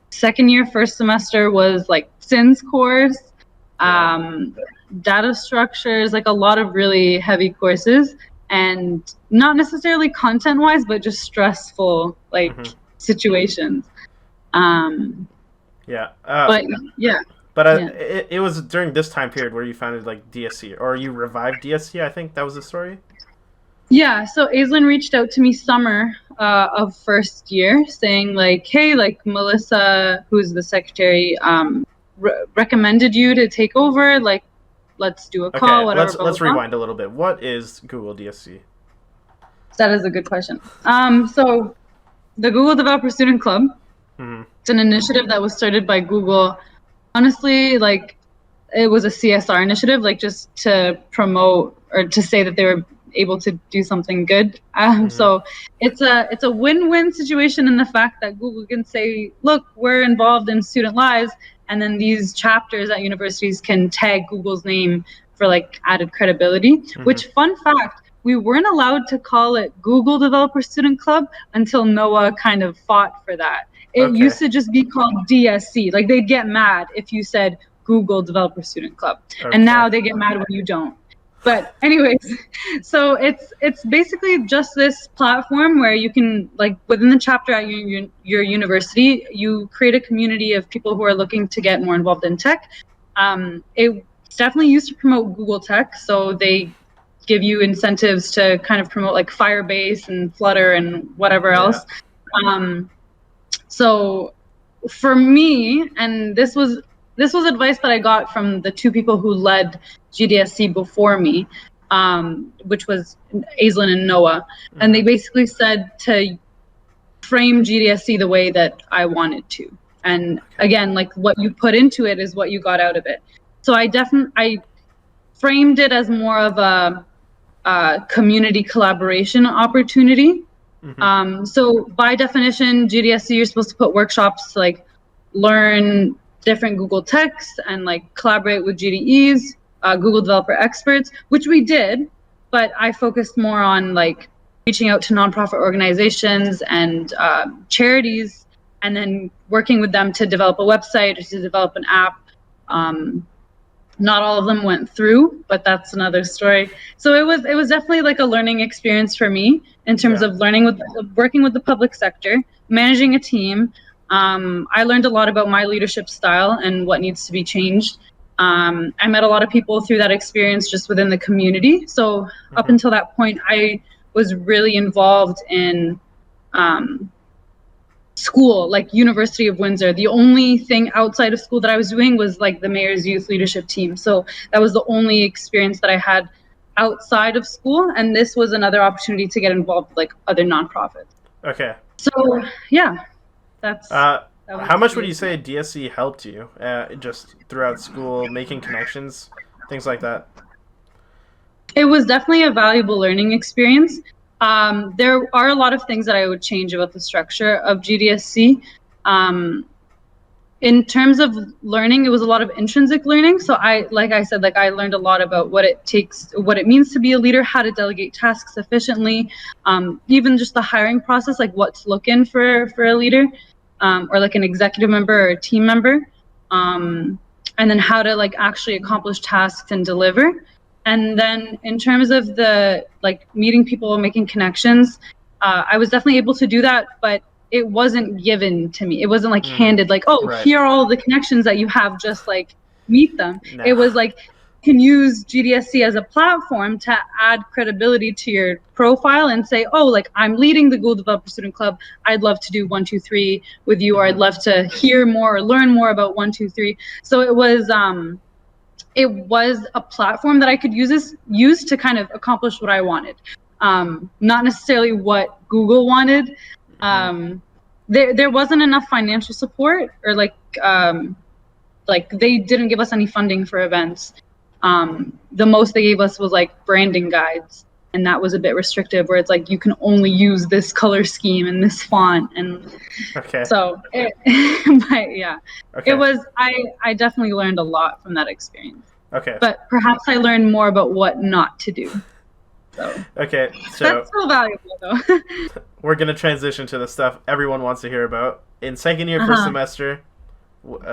Second year, first semester was like SINS course, data structures, like a lot of really heavy courses, and not necessarily content wise, but just stressful like situations. Yeah. But yeah. But Yeah. it was during this time period where you founded like DSC, or you revived DSC. I think that was the story. Yeah, so Aislinn reached out to me summer of first year saying like, hey, like Melissa, who's the secretary, recommended you to take over. Like, let's do a call, Okay, whatever. let's Blah, blah. rewind a little bit. What is Google DSC? That is a good question. So the Google Developer Student Club, it's an initiative that was started by Google. Honestly, like it was a CSR initiative, like just to promote or to say that they were able to do something good. So it's a win-win situation in the fact that Google can say, look, we're involved in student lives, and then these chapters at universities can tag Google's name for like added credibility. Which, fun fact, we weren't allowed to call it Google Developer Student Club until NOAA kind of fought for that. It used to just be called DSC. Like they'd get mad if you said Google Developer Student Club. And now they get mad when you don't. But anyways, so it's basically just this platform where you can, like within the chapter at your university, you create a community of people who are looking to get more involved in tech. It's definitely used to promote Google Tech. So they give you incentives to kind of promote like Firebase and Flutter and whatever else. So for me, and this was advice that I got from the two people who led GDSC before me, which was Aislinn and Noah. And they basically said to frame GDSC the way that I wanted to. And again, like what you put into it is what you got out of it. So I framed it as more of a community collaboration opportunity. So by definition, GDSC, you're supposed to put workshops to like learn different Google techs and like collaborate with GDEs, Google developer experts, which we did, but I focused more on like reaching out to nonprofit organizations and charities, and then working with them to develop a website or to develop an app. Not all of them went through, but that's another story. So it was definitely like a learning experience for me in terms of working with the public sector, managing a team. I learned a lot about my leadership style and what needs to be changed. I met a lot of people through that experience just within the community. So up until that point, I was really involved in school, like University of Windsor. The only thing outside of school that I was doing was like the mayor's youth leadership team. So that was the only experience that I had outside of school. And this was another opportunity to get involved with like other nonprofits. Okay. So yeah, that's. How much would you say DSC helped you just throughout school, making connections, things like that? It was definitely a valuable learning experience. There are a lot of things that I would change about the structure of GDSC. In terms of learning, it was a lot of intrinsic learning. So I learned a lot about what it means to be a leader, how to delegate tasks efficiently, even just the hiring process, like what to look in for a leader, or like an executive member or a team member, and then how to like actually accomplish tasks and deliver. And then in terms of the like meeting people, making connections, I was definitely able to do that, but it wasn't given to me. It wasn't like handed like, oh, here are all the connections that you have, just like meet them. No. It was like, you can use GDSC as a platform to add credibility to your profile and say, oh, like I'm leading the Google Developer Student Club. I'd love to do 1, 2, 3 with you, or I'd love to hear more or learn more about 1, 2, 3. So it was a platform that I could use to kind of accomplish what I wanted, not necessarily what Google wanted. There wasn't enough financial support, or like they didn't give us any funding for events. the most they gave us was like branding guides, and that was a bit restrictive, where it's like you can only use this color scheme and this font, and Okay. so but yeah, Okay. it was I definitely learned a lot from that experience. Okay. But perhaps I learned more about what not to do. So Okay. So that's still valuable though. we're gonna transition to the stuff everyone wants to hear about. In second year, first semester,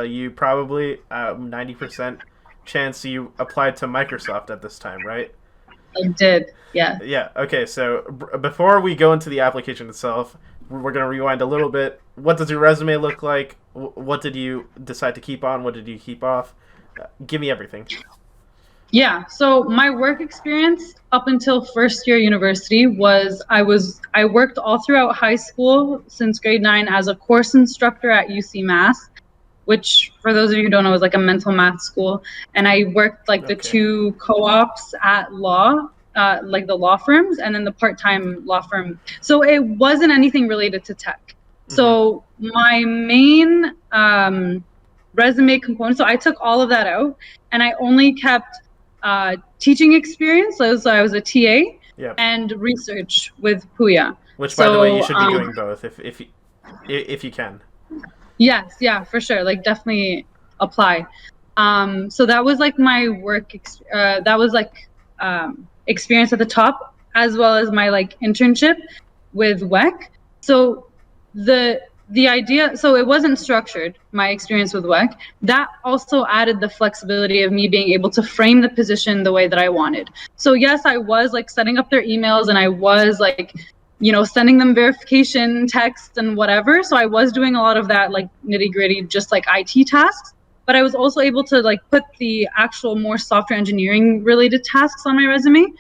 you probably 90% chance you applied to Microsoft at this time, right? I did, yeah. Yeah. Okay. So before we go into the application itself, we're gonna rewind a little bit. What does your resume look like? What did you decide to keep on? What did you keep off? Give me everything. Yeah, so my work experience up until first year university was I worked all throughout high school since grade 9 as a course instructor at UC Mass, which for those of you who don't know is like a mental math school, and I worked like the two co-ops at law, like the law firms, and then the part-time law firm. So it wasn't anything related to tech. So my main resume component, so I took all of that out and I only kept teaching experience, so I was a TA, and research with Puya. Which, by the way, you should be doing both if you can. Yes, yeah, for sure. Like, definitely apply. So that was like my work. That was like experience at the top, as well as my like internship with WEC. So the idea, so it wasn't structured, my experience with WEC. That also added the flexibility of me being able to frame the position the way that I wanted. So yes, I was like setting up their emails, and I was like, sending them verification texts and whatever. So I was doing a lot of that like nitty gritty, just like IT tasks. But I was also able to like put the actual more software engineering related tasks on my resume.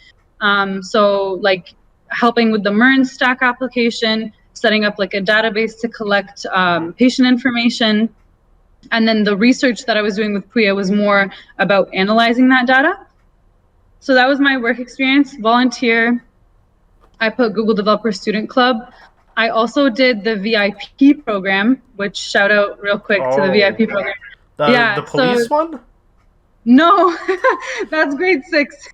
So like helping with the MERN stack application, setting up like a database to collect patient information. And then the research that I was doing with Puya was more about analyzing that data. So that was my work experience. Volunteer. I put Google Developer Student Club. I also did the VIP program, which shout out real quick to the VIP program. The police one? No, that's grade 6.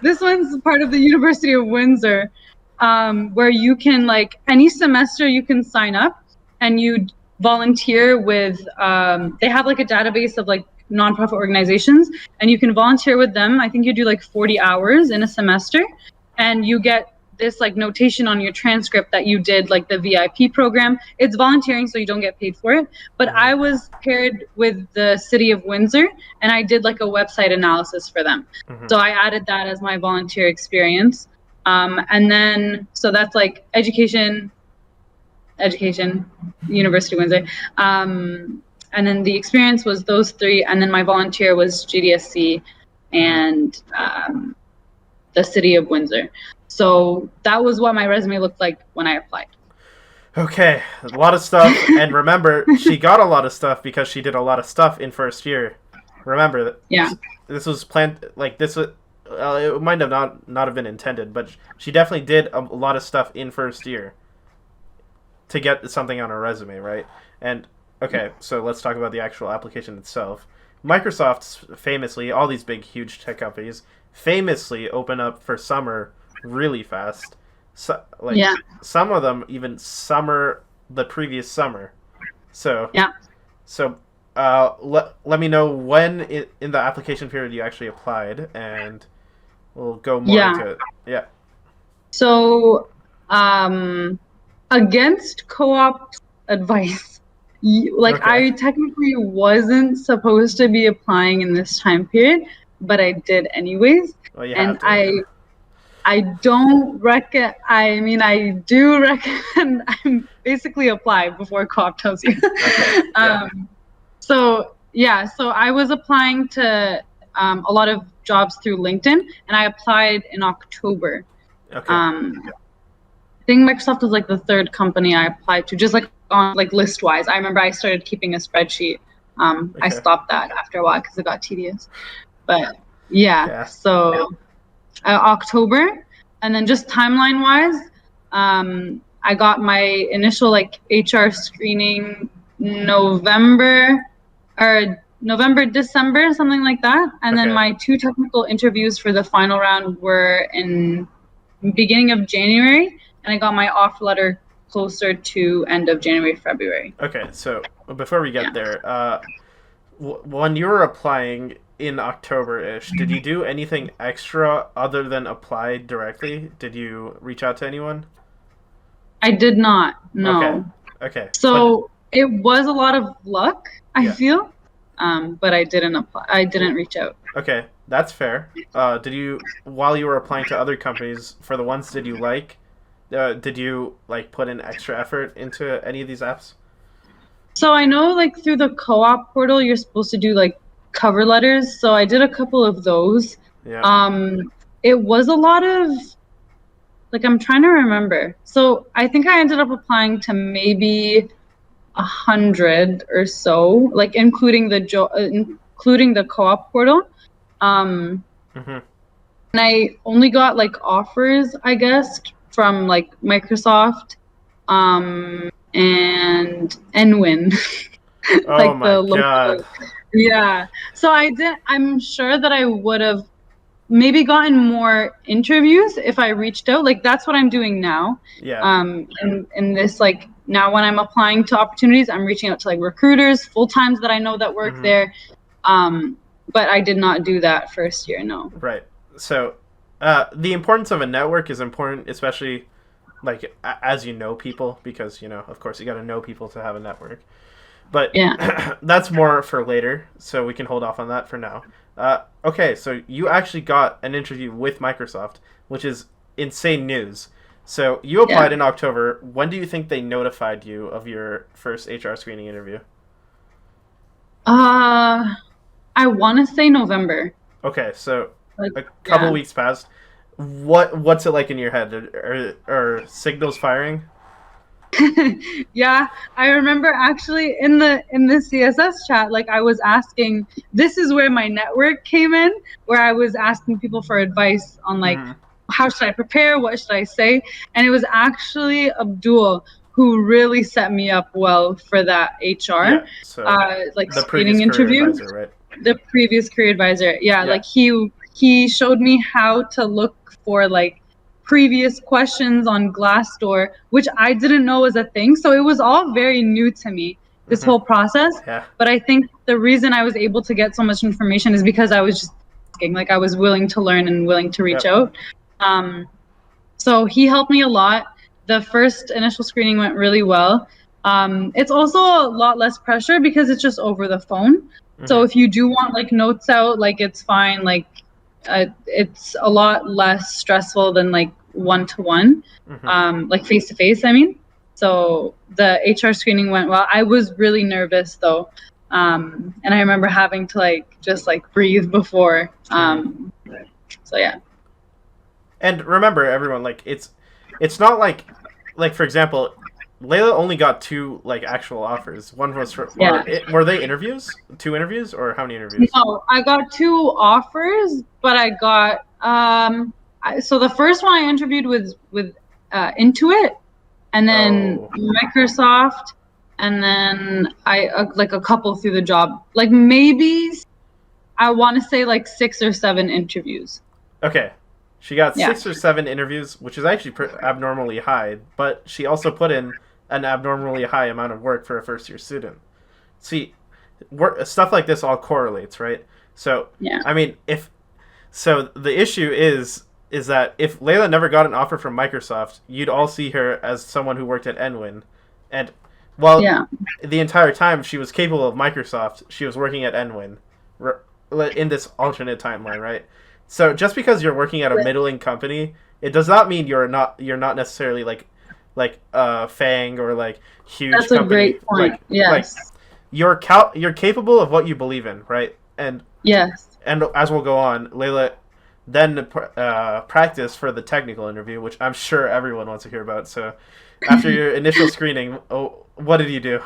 This one's part of the University of Windsor. Where you can like any semester you can sign up and you volunteer with they have like a database of like nonprofit organizations, and you can volunteer with them. I think you do like 40 hours in a semester, and you get this like notation on your transcript that you did like the VIP program. It's volunteering, so you don't get paid for it. But I was paired with the city of Windsor, and I did like a website analysis for them. So I added that as my volunteer experience. And then, so that's like education, University of Windsor. And then the experience was those 3. And then my volunteer was GDSC and the city of Windsor. So that was what my resume looked like when I applied. Okay, a lot of stuff. And remember, she got a lot of stuff because she did a lot of stuff in first year. Remember that. Yeah. This was planned, like this was, it might have not have been intended, but she definitely did a lot of stuff in first year to get something on her resume, right? And okay, so let's talk about the actual application itself. Microsoft's famously, all these big, huge tech companies famously open up for summer really fast. So, like some of them even the previous summer. So let me know when in the application period you actually applied, and we'll go more into it. Yeah. So, against co-op's advice, I technically wasn't supposed to be applying in this time period, but I did anyways. Well, you and have to. I don't recommend. I mean, I do recommend. I'm basically apply before co-op tells you. So I was applying to a lot of jobs through LinkedIn, and I applied in October. I think Microsoft was like the 3rd company I applied to, just like on like list wise. I remember I started keeping a spreadsheet. I stopped that after a while because it got tedious. But so October, and then just timeline wise, I got my initial like HR screening November or November, December, something like that. And then Okay. my 2 technical interviews for the final round were in beginning of January, and I got my offer letter closer to end of January, February. Okay. So before we get Yeah. there, when you were applying in October-ish, did you do anything extra other than apply directly? Did you reach out to anyone? I did not, Okay. no. Okay. But So it was a lot of luck, I yeah. feel, but I didn't apply. I didn't reach out. Okay, that's fair. Did you, while you were applying to other companies, for the ones did you like, did you like put in extra effort into any of these apps? So I know, like through the co-op portal, you're supposed to do like cover letters. So I did a couple of those. Yeah. It was a lot of like I'm trying to remember. So I think I ended up applying to maybe 100 or so, like including the co-op portal. Mm-hmm. And I only got like offers, I guess, from like Microsoft, and Nwin, Oh like my the god. local. Yeah. So I'm sure that I would have maybe gotten more interviews if I reached out. Like that's what I'm doing now. Yeah. In this like now when I'm applying to opportunities, I'm reaching out to like recruiters, full times that I know that work Mm-hmm. there. But I did not do that first year, no. Right. So, the importance of a network is important, especially like as you know people, because of course, you got to know people to have a network. But Yeah. that's more for later, so we can hold off on that for now. Okay, so you actually got an interview with Microsoft, which is insane news. So you applied Yeah. in October. When do you think they notified you of your first HR screening interview? I want to say November. Okay, so Like, a couple yeah. weeks passed. What's it like in your head? Are signals firing? Yeah, I remember actually in the CSS chat, like I was asking, this is where my network came in, where I was asking people for advice on like Mm-hmm. how should I prepare, what should I say, and it was actually Abdul who really set me up well for that HR Yeah. So like the previous screening career interview. advisor, right? The previous career advisor, yeah, Yeah. like he showed me how to look for like previous questions on Glassdoor, which I didn't know was a thing. So it was all very new to me, this Mm-hmm. whole process. Yeah. But I think the reason I was able to get so much information is because I was just asking, like I was willing to learn and willing to reach Yep. out. Um, so he helped me a lot. The first initial screening went really well. It's also a lot less pressure because it's just over the phone. So Mm-hmm. if you do want like notes out, like it's fine. Like it's a lot less stressful than like one-to-one, Mm-hmm. like face-to-face, I mean. So the HR screening went well. I was really nervous though. And I remember having to like just like breathe before. Mm-hmm. So yeah. And remember, everyone, like it's not like for example, Layla only got two like actual offers. One was for Yeah. were they interviews? Two interviews or how many interviews? No, I got 2 offers, but I got so the first one I interviewed with Intuit, and then Oh. Microsoft, and then I like a couple through the job. Like maybe I want to say like 6 or 7 interviews. Okay. She got Yeah. 6 or 7 interviews, which is actually abnormally high, but she also put in an abnormally high amount of work for a first year student. See, stuff like this all correlates, right? So, Yeah. I mean, if so, the issue is that if Layla never got an offer from Microsoft, you'd all see her as someone who worked at Nwin, and while Yeah. the entire time she was capable of Microsoft, she was working at Nwin in this alternate timeline, right? So just because you're working at a middling company, it does not mean you're not necessarily like Fang or like huge That's a company. great point. Like Yes. you're you're capable of what you believe in, right? Yes. And as we'll go on, Layla then practice for the technical interview, which I'm sure everyone wants to hear about. So after your initial screening, what did you do?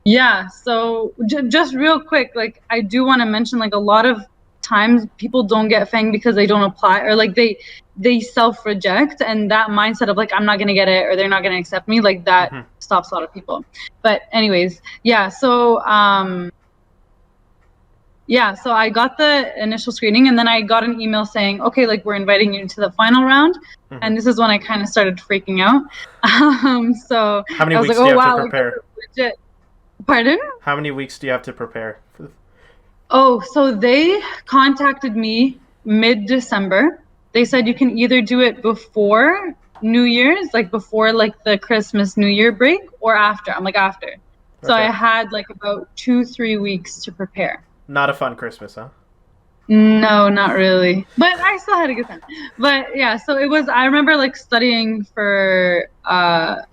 Yeah, so just real quick, like I do want to mention, like a lot of times people don't get Fang because they don't apply, or like they self reject, and that mindset of like I'm not gonna get it or they're not gonna accept me, like that Mm-hmm. stops a lot of people. But anyways, yeah, so Yeah, so I got the initial screening and then I got an email saying, okay, like we're inviting you to the final round. Mm-hmm. And this is when I kind of started freaking out. So How many I was like, weeks do oh, you have to wow, like this prepare? is legit. Pardon? How many weeks do you have to prepare? Oh, so they contacted me mid-December. They said you can either do it before New Year's, like before like the Christmas New Year break, or after. I'm like after. So I Okay. had like about 2-3 weeks to prepare. Not a fun Christmas, huh? No, not really. But I still had a good time. But yeah, so it was I remember like studying for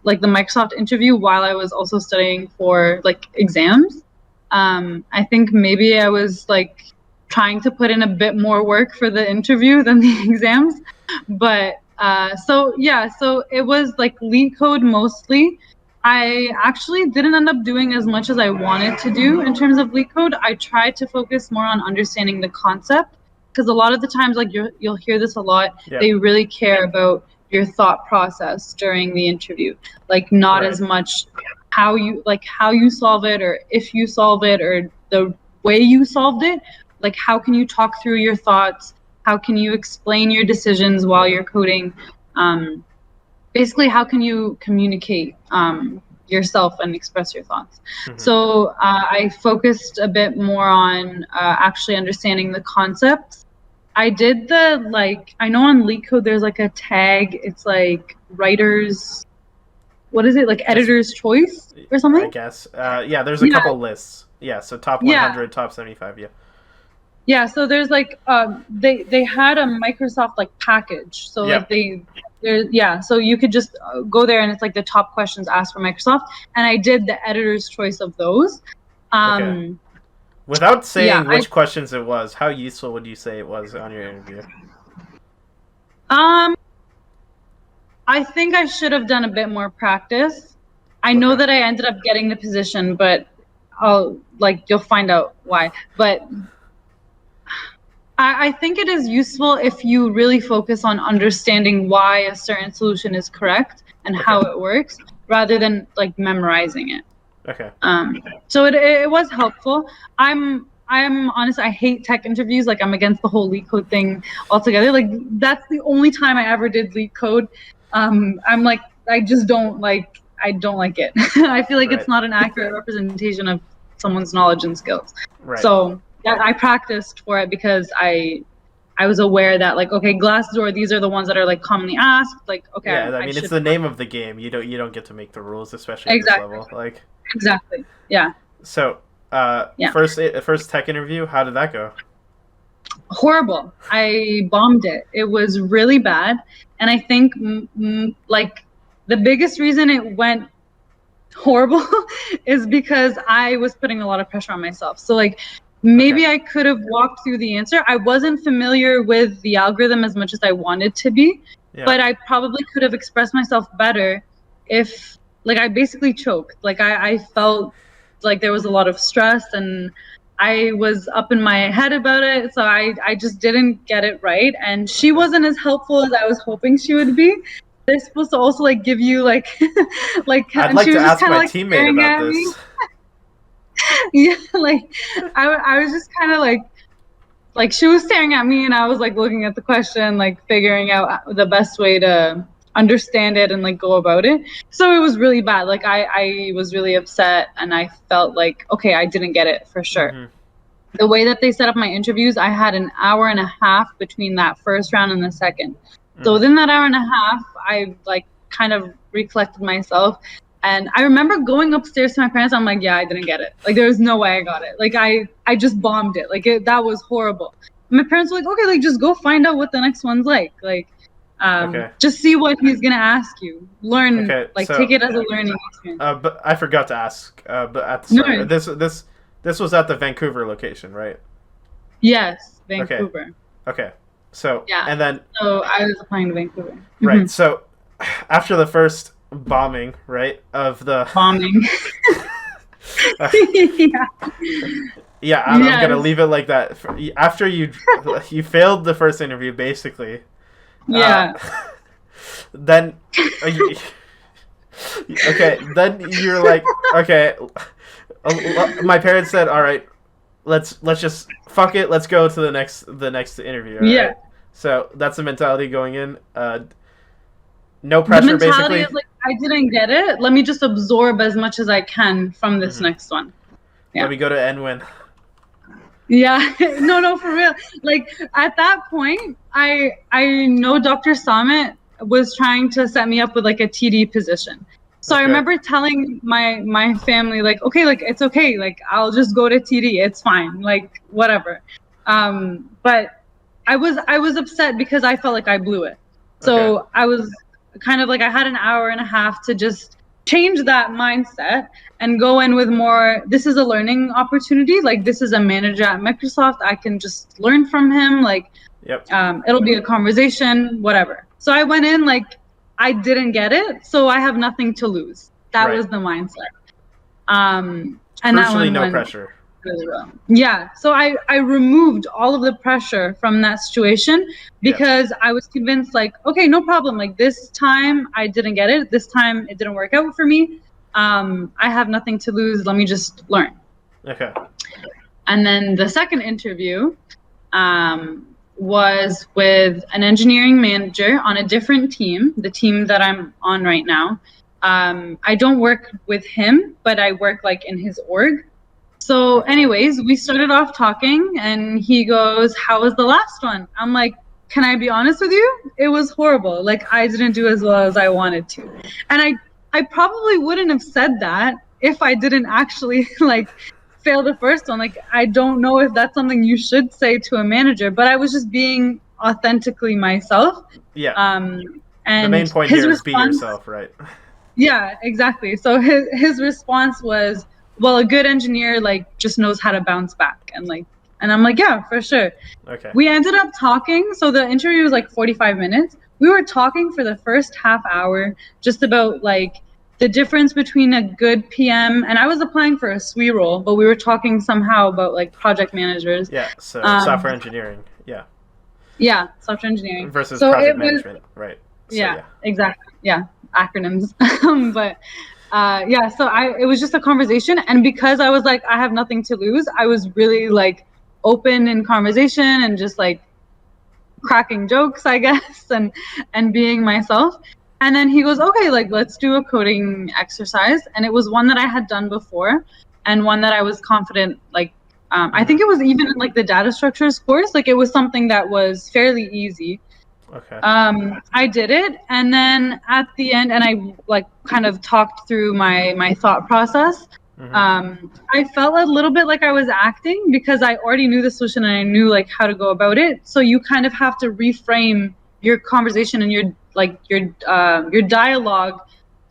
like the Microsoft interview while I was also studying for like exams. I think maybe I was like trying to put in a bit more work for the interview than the exams. But so yeah, so it was like lead code mostly. I actually didn't end up doing as much as I wanted to do in terms of lead code. I tried to focus more on understanding the concept because a lot of the times, like you'll hear this a lot, Yeah. they really care about your thought process during the interview, like not Right. as much how you solve it or if you solve it or the way you solved it. Like how can you talk through your thoughts? How can you explain your decisions while you're coding? Basically how can you communicate yourself and express your thoughts. Mm-hmm. So I focused a bit more on actually understanding the concepts. I did the like I know on LeetCode there's like a tag, it's like writers, what is it, like editor's choice or I something. guess. Yeah, there's a Yeah, couple lists. Yeah, so top yeah, 100, top 75, yeah. yeah. So there's like they had a Microsoft like package. So Yeah. like yeah. So you could just go there and it's like the top questions asked for Microsoft, and I did the editor's choice of those. Okay. Um, Without yeah, saying which questions it was, how useful would you say it was on your interview? um I think I should have done a bit more practice. I know Okay. that I ended up getting the position, but you'll find out why. But I think it is useful if you really focus on understanding why a certain solution is correct and Okay. how it works, rather than like memorizing it. Okay. So it was helpful. I'm honest. I hate tech interviews. Like I'm against the whole leak code thing altogether. Like that's the only time I ever did leak code. I'm like I just don't like. I don't like it. I feel like it's Right. not an accurate representation of someone's knowledge and skills. Right. So yeah, I practiced for it because I was aware that like okay, Glassdoor, these are the ones that are like commonly asked. Like okay, Yeah, I I mean it's should the name of the game. You don't get to make the rules, especially at this exactly level. Like exactly yeah. so Yeah. first tech interview, how did that go? Horrible. I bombed it. It was really bad. And I think like the biggest reason it went horrible is because I was putting a lot of pressure on myself. So like maybe Okay. I could have walked through the answer. I wasn't familiar with the algorithm as much as I wanted to be, Yeah. but I probably could have expressed myself better if like I basically choked. Like I felt like there was a lot of stress and I was up in my head about it, so I just didn't get it right. And she Okay. wasn't as helpful as I was hoping she would be. They're supposed to also like give you like like, I'd and like she to was just ask kind of my like teammate staring about at me. this. Yeah, like I was just kind of like she was staring at me and I was like looking at the question, like figuring out the best way to understand it and like go about it. So it was really bad. Like I was really upset and I felt like okay, I didn't get it for sure. Mm-hmm. The way that they set up my interviews, I had an hour and a half between that first round and the second. So Mm-hmm. within that hour and a half, I like kind of recollected myself. And I remember going upstairs to my parents. I'm like, yeah, I didn't get it. Like, there was no way I got it. Like, I just bombed it. Like, that was horrible. My parents were like, okay, like, just go find out what the next one's like. Like, Okay. just see what he's going to ask you. Learn, Okay. like, take So it as a learning experience. but I forgot to ask but at the No, start. This was at the Vancouver location, right? yes, Okay. Vancouver. Okay. So Yeah. and then So I was applying to Vancouver. right. Mhm. So after the first bombing, right, of the Bombing. Yeah. yeah, I'm gonna Yes. leave it like that. After you failed the first interview, basically, uh, Yeah. then okay, then you're like, okay. My parents said, all right, let's just fuck it. Let's go to the next interview. Right? Yeah. So that's the mentality going in. No The pressure, mentality basically. is like, I didn't get it. Let me just absorb as much as I can from this next one. Yeah. Let me go to N-Win. Yeah, no, for real. Like at that point, I know Dr. Samit was trying to set me up with like a TD position. So I remember telling my family like, okay, like it's okay, like I'll just go to TD, it's fine, like whatever. But I was upset because I felt like I blew it. So I was kind of like, I had an hour and a half to just change that mindset and go in with more, this is a learning opportunity, like this is a manager at Microsoft, I can just learn from him, like it'll be a conversation, whatever. So I went in like I didn't get it, so I have nothing to lose. That was the mindset. And that one no went pressure. really well. Yeah, so I removed all of the pressure from that situation because I was convinced like, okay, no problem, like this time I didn't get it, this time it didn't work out for me. I have nothing to lose, let me just learn. Okay. And then the second interview was with an engineering manager on a different team, the team that I'm on right now. I don't work with him, but I work like in his org. So anyways, we started off talking and he goes, how was the last one? I'm like, can I be honest with you? It was horrible. Like I didn't do as well as I wanted to. And I probably wouldn't have said that if I didn't actually like fail the first one. Like I don't know if that's something you should say to a manager, but I was just being authentically myself. Yeah. And the main point here is be yourself, right? Yeah, exactly. So his response was, well, a good engineer like just knows how to bounce back, and I'm like, yeah, for sure. Okay. We ended up talking. So the interview was like 45 minutes. We were talking for the first half hour just about like the difference between a good PM, and I was applying for a SWE role, but we were talking somehow about like project managers. Yeah, so software engineering. Yeah. Yeah, software engineering. Versus so project management, right. So, yeah, exactly. Yeah, acronyms. But so it was just a conversation, and because I was like, I have nothing to lose, I was really like open in conversation and just like cracking jokes, I guess, and being myself. And then he goes, okay, like let's do a coding exercise. And it was one that I had done before and one that I was confident, like I think it was even in like the data structures course, like it was something that was fairly easy. Okay. I did it, and then at the end, and I like kind of talked through my thought process. I felt a little bit like I was acting because I already knew the solution and I knew like how to go about it. So you kind of have to reframe your conversation and your dialogue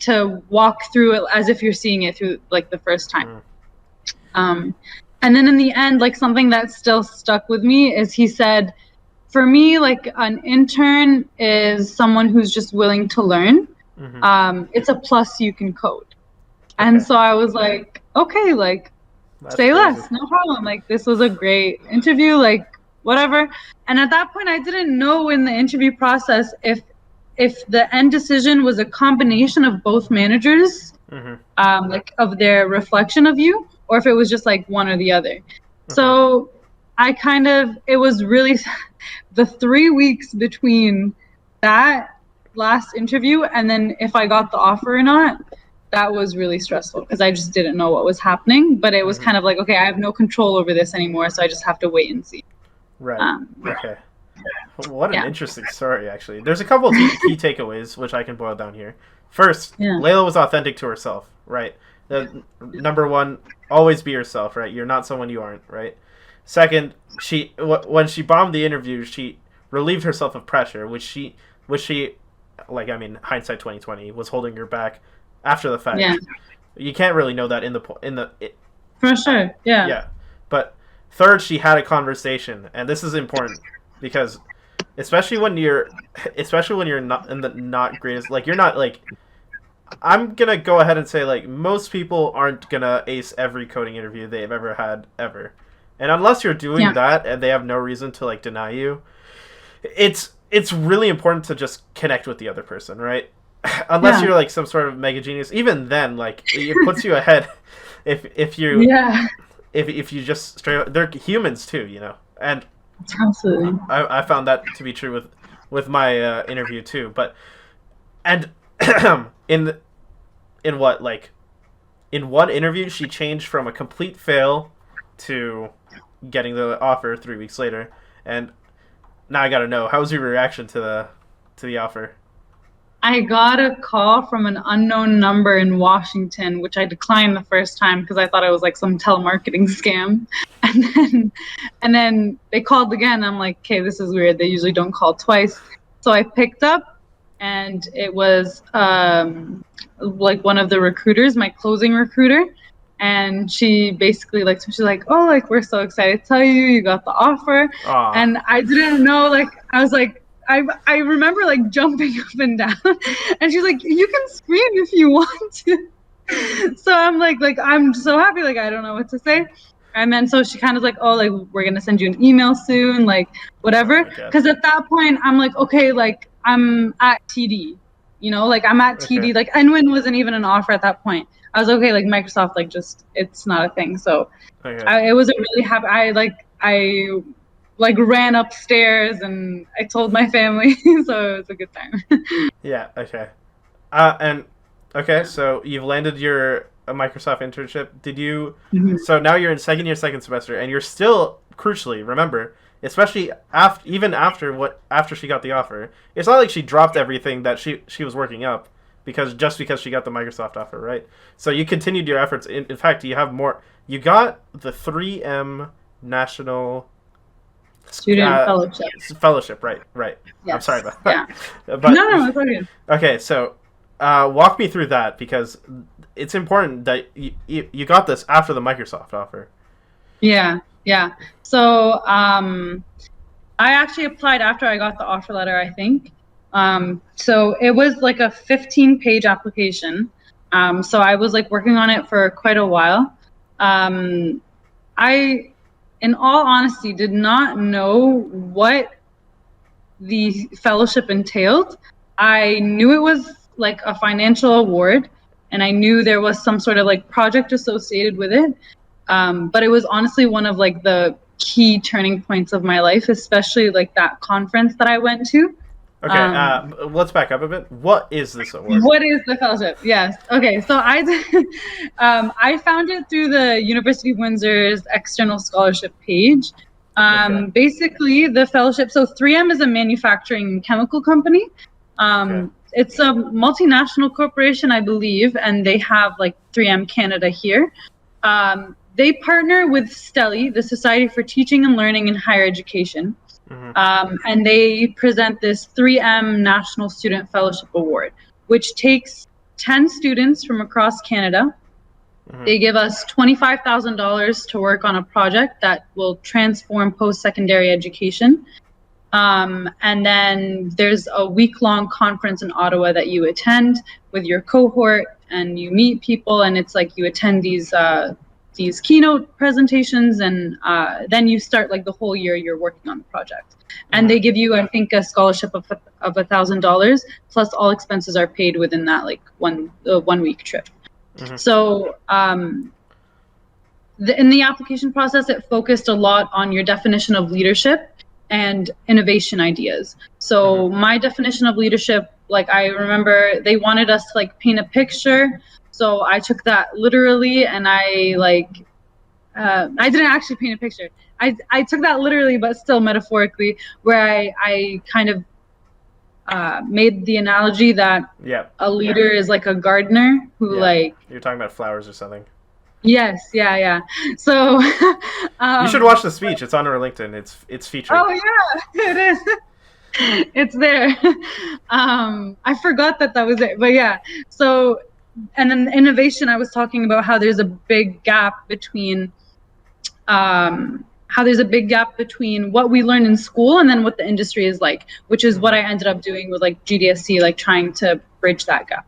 to walk through it as if you're seeing it through like the first time. And then in the end, like something that still stuck with me is he said, for me, like an intern is someone who's just willing to learn. It's a plus you can code. And so I was like, okay, like say less, no problem. Like this was a great interview, like whatever. And at that point, I didn't know in the interview process if the end decision was a combination of both managers, like of their reflection of you, or if it was just like one or the other. So it was really the 3 weeks between that last interview and then if I got the offer or not, that was really stressful because I just didn't know what was happening. But it was kind of like, okay, I have no control over this anymore, so I just have to wait and see. Right. Okay. What an interesting story, actually. There's a couple of key takeaways, which I can boil down here. First, Laila was authentic to herself, right? Number one, always be yourself, right? You're not someone you aren't, right? Second, when she bombed the interview, she relieved herself of pressure, which she, like, I mean, hindsight 2020, was holding her back after the fact. Yeah. You can't really know that in the for sure. Yeah. Yeah. But third, she had a conversation, and this is important because especially when you're not in the not greatest, like you're not like, I'm gonna go ahead and say like most people aren't gonna ace every coding interview they've ever had ever. And unless you're doing that and they have no reason to like deny you, it's really important to just connect with the other person, right? Unless you're like some sort of mega genius. Even then, like it puts you ahead if you if you just straight up, they're humans too, you know. And Absolutely. I found that to be true with my interview too. But and in in what like in one interview she changed from a complete fail to getting the offer 3 weeks later. And now I gotta know, how was your reaction to the offer? I got a call from an unknown number in Washington, which I declined the first time because I thought it was like some telemarketing scam. And then they called again. I'm like, okay, this is weird. They usually don't call twice. So I picked up, and it was like one of the recruiters, my closing recruiter. And she basically like, she's like, oh, like, we're so excited to tell you you got the offer. Aw. And I didn't know, like, I was like, I remember like jumping up and down, and she's like, you can scream if you want to. So I'm like I'm so happy, like I don't know what to say. And then so she kind of like, oh, like we're gonna send you an email soon, like whatever. Oh my God. Because at that point I'm like, okay, like I'm at TD, you know, like I'm at TD, Okay. like Nwin wasn't even an offer at that point. I was okay, like Microsoft, like just it's not a thing. So Okay. it was a really happy. I like ran upstairs and I told my family, so it was a good time. Yeah. Okay. And okay, so you've landed your Microsoft internship. Did you? Mhm. So now you're in second year, second semester, and you're still crucially remember, especially after even after she got the offer. It's not like she dropped everything that she was working up because she got the Microsoft offer, right? So you continued your efforts. In fact, you have more. You got the 3M National Student fellowship. fellowship, right? Right. I'm Yes. sorry about Yeah. that. No, no, it's okay. Okay, so walk me through that because it's important that you got this after the Microsoft offer. Yeah, yeah. So I actually applied after I got the offer letter, I think. So it was like a 15-page application. So I was like working on it for quite a while. I, in all honesty, did not know what the fellowship entailed. I knew it was like a financial award, and I knew there was some sort of like project associated with it. But it was honestly one of like the key turning points of my life, especially like that conference that I went to. Okay, Um, let's back up a bit. What is this award? what is the fellowship? Yes. Okay. So I found it through the University of Windsor's external scholarship page. Okay. Basically, the fellowship. So 3M is a manufacturing chemical company. Okay. It's a multinational corporation, I believe, and they have like 3M Canada here. They partner with STELI, the Society for Teaching and Learning in Higher Education. And they present this 3M National Student Fellowship Award, which takes 10 students from across Canada. They give us $25,000 to work on a project that will transform post-secondary education. And then there's a week-long conference in Ottawa that you attend with your cohort, and you meet people, and it's like you attend these keynote presentations, and then you start like the whole year you're working on the project. And they give you, I think, a scholarship of $1,000 plus all expenses are paid within that like 1 week trip. So in the application process, it focused a lot on your definition of leadership and innovation ideas. So my definition of leadership, like I remember they wanted us to like paint a picture. So I took that literally, and I didn't actually paint a picture. I took that literally, but still metaphorically, where I kind of made the analogy that a leader is like a gardener who like. You're talking about flowers or something. Yes, yeah. So you should watch the speech. It's on our LinkedIn. It's featured. Oh yeah, it is. It's there. I forgot that was it, but yeah. So, and then innovation, I was talking about how there's a big gap between what we learn in school and then what the industry is like, which is what I ended up doing with like GDSC, like trying to bridge that gap.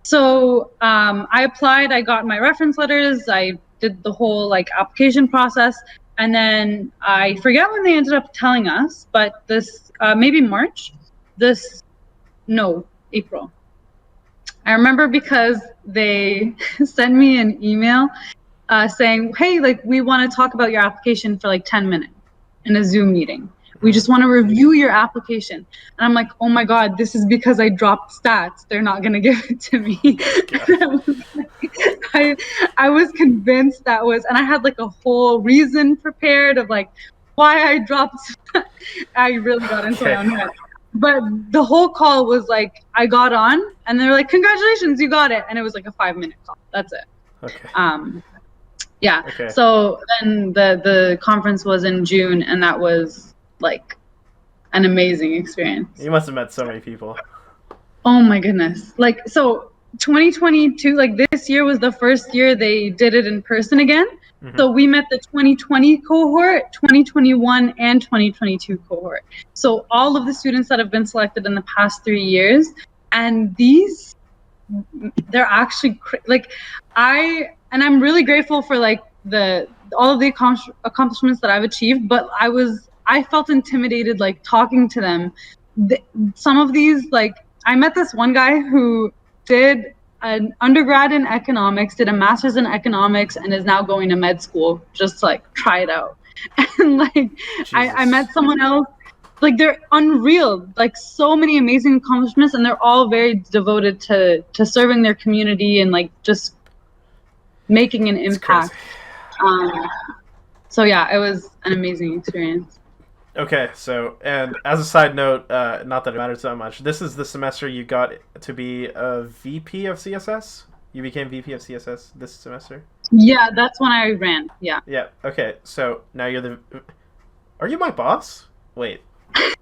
So I applied, I got my reference letters, I did the whole like application process, and then I forget when they ended up telling us, but this maybe March, April. I remember because they sent me an email saying, hey, like, we want to talk about your application for like 10 minutes in a Zoom meeting. We Mhm. just want to review your application. And I'm like, oh my God, this is because I dropped stats. They're not going to give it to me. I was convinced that was, and I had like a whole reason prepared of like why I dropped. I really got into my own head. But the whole call was like, I got on and they were like, congratulations, you got it. And it was like a 5-minute call. That's it. Okay. Yeah. Okay. So then the conference was in June, and that was like an amazing experience. You must have met so many people. Oh my goodness. Like, so 2022, like this year was the first year they did it in person again. Mhm. So we met the 2020 cohort, 2021, and 2022 cohort. So all of the students that have been selected in the past 3 years, and they're actually like, I'm really grateful for like all of the accomplishments that I've achieved, but I felt intimidated like talking to them. Some of these, like, I met this one guy who did an undergrad in economics, did a master's in economics, and is now going to med school just to like try it out. And like I met someone else, like, they're unreal, like so many amazing accomplishments, and they're all very devoted to serving their community and like just making an impact. So yeah, it was an amazing experience. Okay, so, and as a side note, not that it matters that much, this is the semester you got to be a VP of CSS? You became VP of CSS this semester? Yeah, that's when I ran, yeah. Yeah, okay, so now you're the... Are you my boss? Wait. I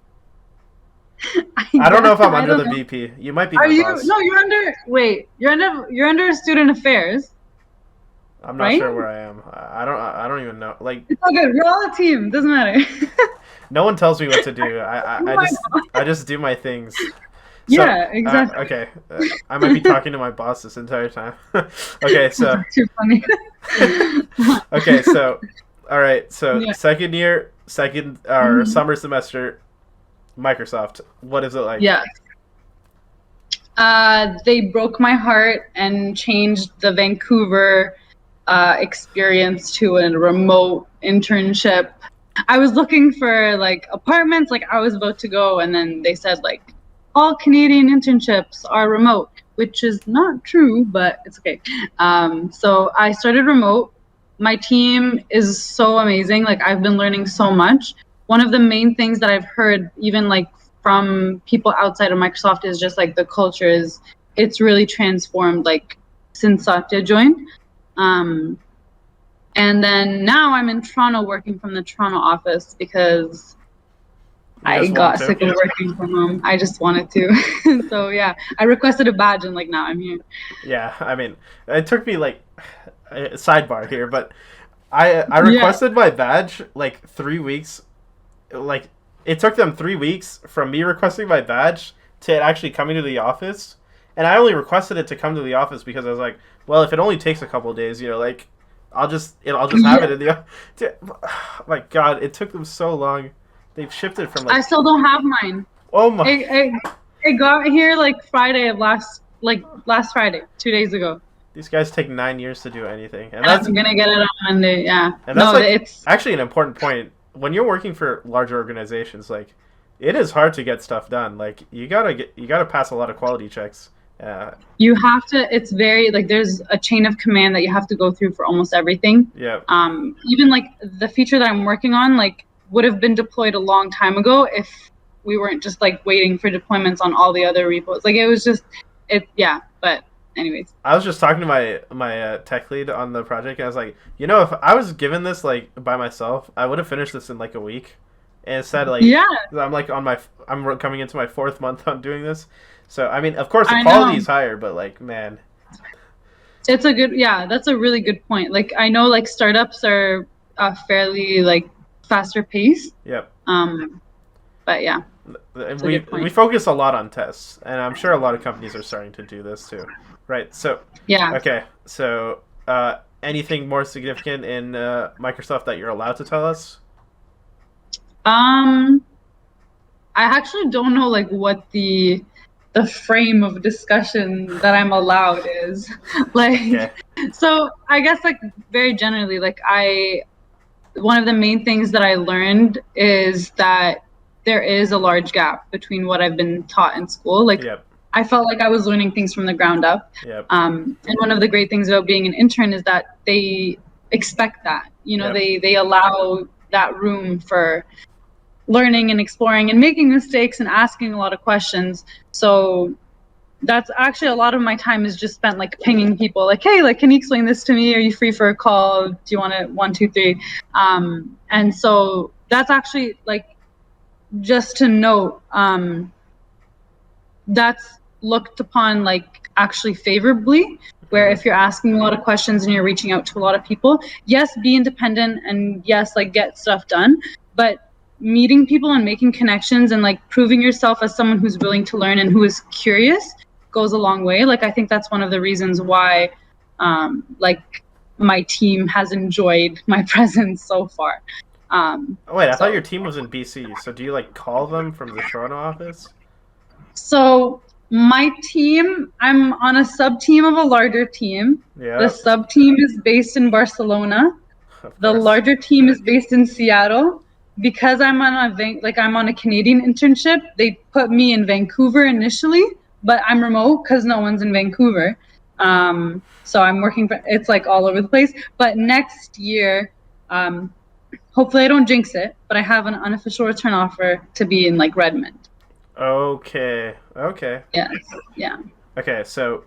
don't know if I'm under the VP. You might be my boss. No, you're under... Wait, you're under student affairs. I'm not sure where I am. I don't even know. Like, it's all good. We're all a team. Doesn't matter. No one tells me what to do. I just do my things. So, yeah, exactly. Okay, I might be talking to my boss this entire time. Okay, so too funny. Okay, so all right, so Yeah. second year, summer semester, Microsoft. What is it like? Yeah. They broke my heart and changed the Vancouver experience to a remote internship. I was looking for like apartments, like I was about to go, and then they said like all Canadian internships are remote, which is not true, but it's okay. So I started remote. My team is so amazing. Like, I've been learning so much. One of the main things that I've heard, even like from people outside of Microsoft, is just like the culture it's really transformed like since Satya joined. And then now I'm in Toronto working from the Toronto office because I got sick of working from home. I just wanted to. So yeah, I requested a badge and like now I'm here. Yeah, I mean, it took me like sidebar here, but I requested my badge like 3 weeks. Like, it took them 3 weeks from me requesting my badge to it actually coming to the office. And I only requested it to come to the office because I was like, well, if it only takes a couple of days, like, I'll just have it in the... Oh my God, it took them so long. They've shifted from like... I still don't have mine. Oh my... It got here like Friday of last Friday, 2 days ago. These guys take 9 years to do anything. And I'm going to get it on Monday, yeah. And that's it's actually an important point. When you're working for larger organizations, like, it is hard to get stuff done. Like, you gotta pass a lot of quality checks. You have to. It's very like there's a chain of command that you have to go through for almost everything. Yeah. Even like the feature that I'm working on, like, would have been deployed a long time ago if we weren't just like waiting for deployments on all the other repos. Like, it was just yeah. But anyways, I was just talking to my tech lead on the project, and I was like, if I was given this like by myself, I would have finished this in like a week. And instead, like, yeah, I'm like I'm coming into my 4th month on doing this. So, I mean, of course, the quality is higher, but, like, man. That's a really good point. Like, I know, like, startups are fairly, like, faster paced. Yep. But, yeah. We focus a lot on tests, and I'm sure a lot of companies are starting to do this, too. Right, so. Yeah. Okay, so anything more significant in Microsoft that you're allowed to tell us? I actually don't know, like, what the the frame of discussion that I'm allowed is. Like, Okay. so I guess like very generally, like one of the main things that I learned is that there is a large gap between what I've been taught in school. Like, Yep. I felt like I was learning things from the ground up. Yep. And one of the great things about being an intern is that they expect that. You know, Yep. they allow that room for learning and exploring and making mistakes and asking a lot of questions. So that's actually a lot of my time is just spent like pinging people like, hey, like, can you explain this to me? Are you free for a call? Do you want it 1, 2, 3? And so that's actually like, just to note, that's looked upon like actually favorably, where if you're asking a lot of questions and you're reaching out to a lot of people, yes, be independent and yes, like get stuff done, but meeting people and making connections and like proving yourself as someone who's willing to learn and who is curious goes a long way. Like I think that's one of the reasons why like my team has enjoyed my presence so far. Wait, I thought your team was in BC. So do you like call them from the Toronto office? So my team, I'm on a sub team of a larger team. Yeah. The sub team is based in Barcelona. Of The course. larger team is based in Seattle. Because I'm on a Canadian internship, they put me in Vancouver initially, but I'm remote because no one's in Vancouver. So I'm working it's like all over the place. But next year, hopefully I don't jinx it, but I have an unofficial return offer to be in like Redmond. Okay. Okay. Yes. Yeah. Okay. So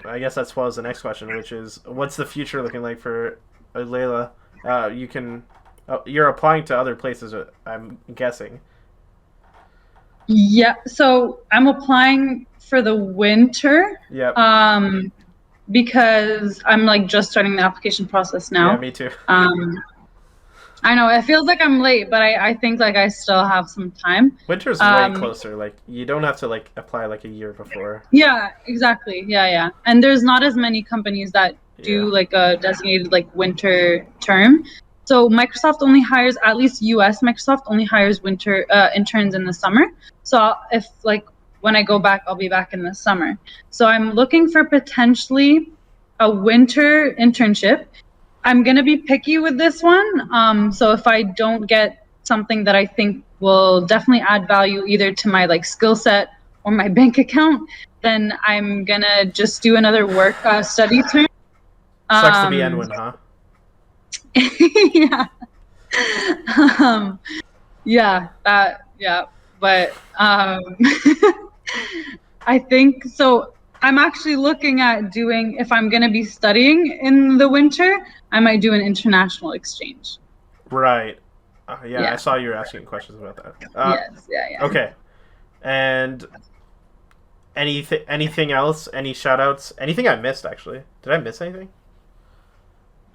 I guess that swallows the next question, which is, what's the future looking like for Laila? You can. You're applying to other places, I'm guessing. Yeah. So I'm applying for the winter. Yep. Because I'm like just starting the application process now. Yeah, me too. I know it feels like I'm late, but I think like I still have some time. Winter's way closer. Like you don't have to like apply like a year before. Yeah, exactly. Yeah. And there's not as many companies that do Yeah. like a designated like winter term. So Microsoft only hires, at least US Microsoft only hires winter interns in the summer. So if like when I go back, I'll be back in the summer. So I'm looking for potentially a winter internship. I'm going to be picky with this one. So if I don't get something that I think will definitely add value either to my like skill set or my bank account, then I'm going to just do another work study term. Sucks to be Edwin, huh? Yeah. Yeah. But I think so. I'm actually looking at doing, if I'm going to be studying in the winter, I might do an international exchange. Right. Yeah. I saw you were asking questions about that. Yes. Yeah. Okay. And anything else? Any shout outs? Anything I missed, actually? Did I miss anything?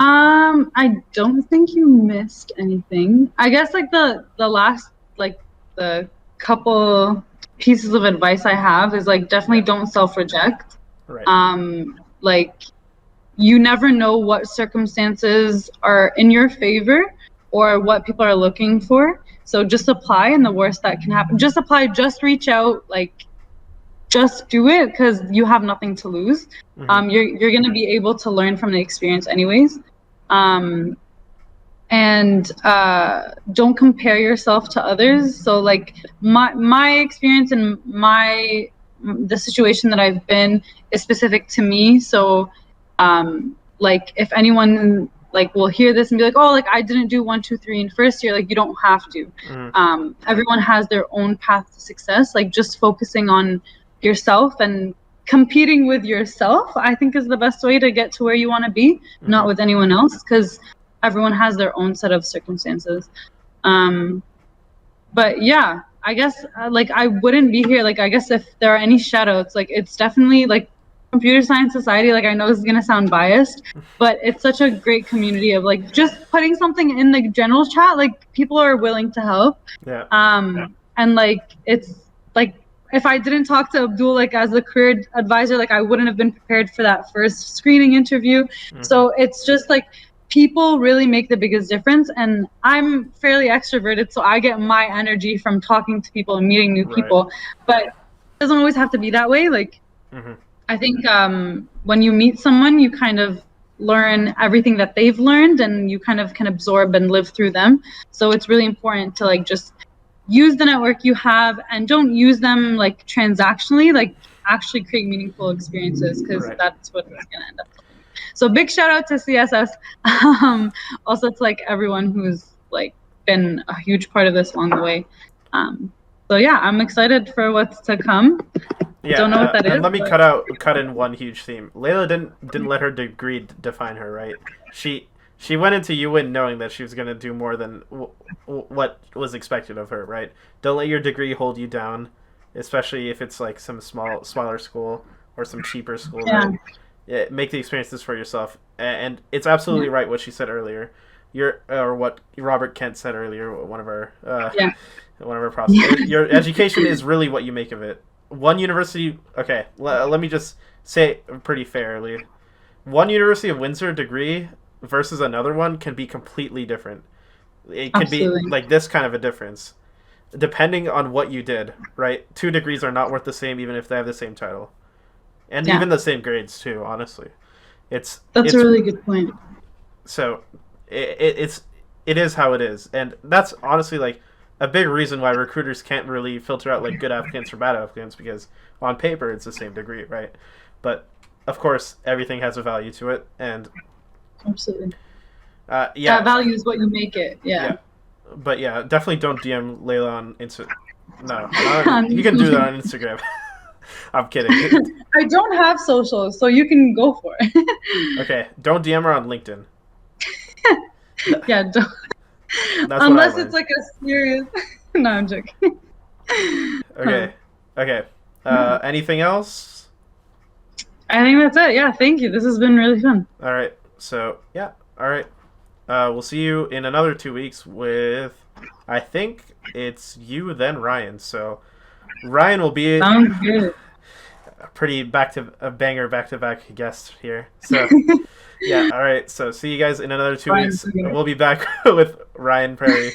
I don't think you missed anything. I guess like the last, like the couple pieces of advice I have is like definitely don't self-reject. Right. Like you never know what circumstances are in your favor or what people are looking for. So just apply, and the worst that can happen, just apply, just reach out, like just do it because you have nothing to lose. Mm-hmm. You're gonna be able to learn from the experience anyways. And don't compare yourself to others. So like my experience and the situation that I've been is specific to me. So like if anyone like will hear this and be like, oh, like I didn't do 1, 2, 3 in first year, like you don't have to. Mm-hmm. Everyone has their own path to success. Like just focusing on yourself and competing with yourself, I think is the best way to get to where you want to be, not with anyone else, because everyone has their own set of circumstances. But yeah, I guess like I wouldn't be here. Like I guess if there are any shout outs, like it's definitely like Computer Science Society. Like I know this is gonna sound biased, but it's such a great community of like just putting something in the general chat. Like people are willing to help. Yeah. And like it's like if I didn't talk to Abdul like as a career advisor, like I wouldn't have been prepared for that first screening interview. So it's just like people really make the biggest difference, and I'm fairly extroverted, so I get my energy from talking to people and meeting new people. But doesn't always have to be that way. Like, Mm-hmm. I think when you meet someone, you kind of learn everything that they've learned, and you kind of can absorb and live through them. So it's really important to like just use the network you have, and don't use them like transactionally. Like, actually create meaningful experiences, because Right. that's what it's gonna end up. So big shout out to CSS. Also to like everyone who's like been a huge part of this along the way. So yeah, I'm excited for what's to come. Yeah, Don't know what that and is. let me but- cut in one huge theme. Layla didn't let her degree define her, right? She went into UWin knowing that she was going to do more than what was expected of her, right? Don't let your degree hold you down, especially if it's like some smaller school or some cheaper school, Yeah. right? Yeah, make the experiences for yourself. And it's absolutely right what she said earlier. Or what Robert Kent said earlier, one of our Yeah. one of our profs. Your education is really what you make of it. One university, okay, let me just say it pretty fairly. One University of Windsor degree versus another one can be completely different. It could Absolutely. be like this kind of a difference, depending on what you did, right? Two degrees are not worth the same even if they have the same title. And Yeah. even the same grades too, honestly. That's it's a really good point. So it is how it is. And that's honestly like a big reason why recruiters can't really filter out like good applicants from bad applicants, because on paper it's the same degree, right? But of course everything has a value to it, and Absolutely. yeah, That value is what you make it. Yeah. but yeah, definitely don't DM Layla on Insta. No, you can do that on Instagram. I'm kidding. I don't have socials, so you can go for it. Okay, don't DM her on LinkedIn. Yeah, don't. That's Unless what I it's like a serious. No, I'm joking. Okay. Anything else? I think that's it. Yeah, thank you. This has been really fun. All right. So yeah. All right. We'll see you in another 2 weeks with, I think it's you then Ryan. So Ryan will be Sounds good. a pretty back to back guest here. So yeah. All right. So see you guys in another 2 weeks. Ryan's good. We'll be back with Ryan Prairie.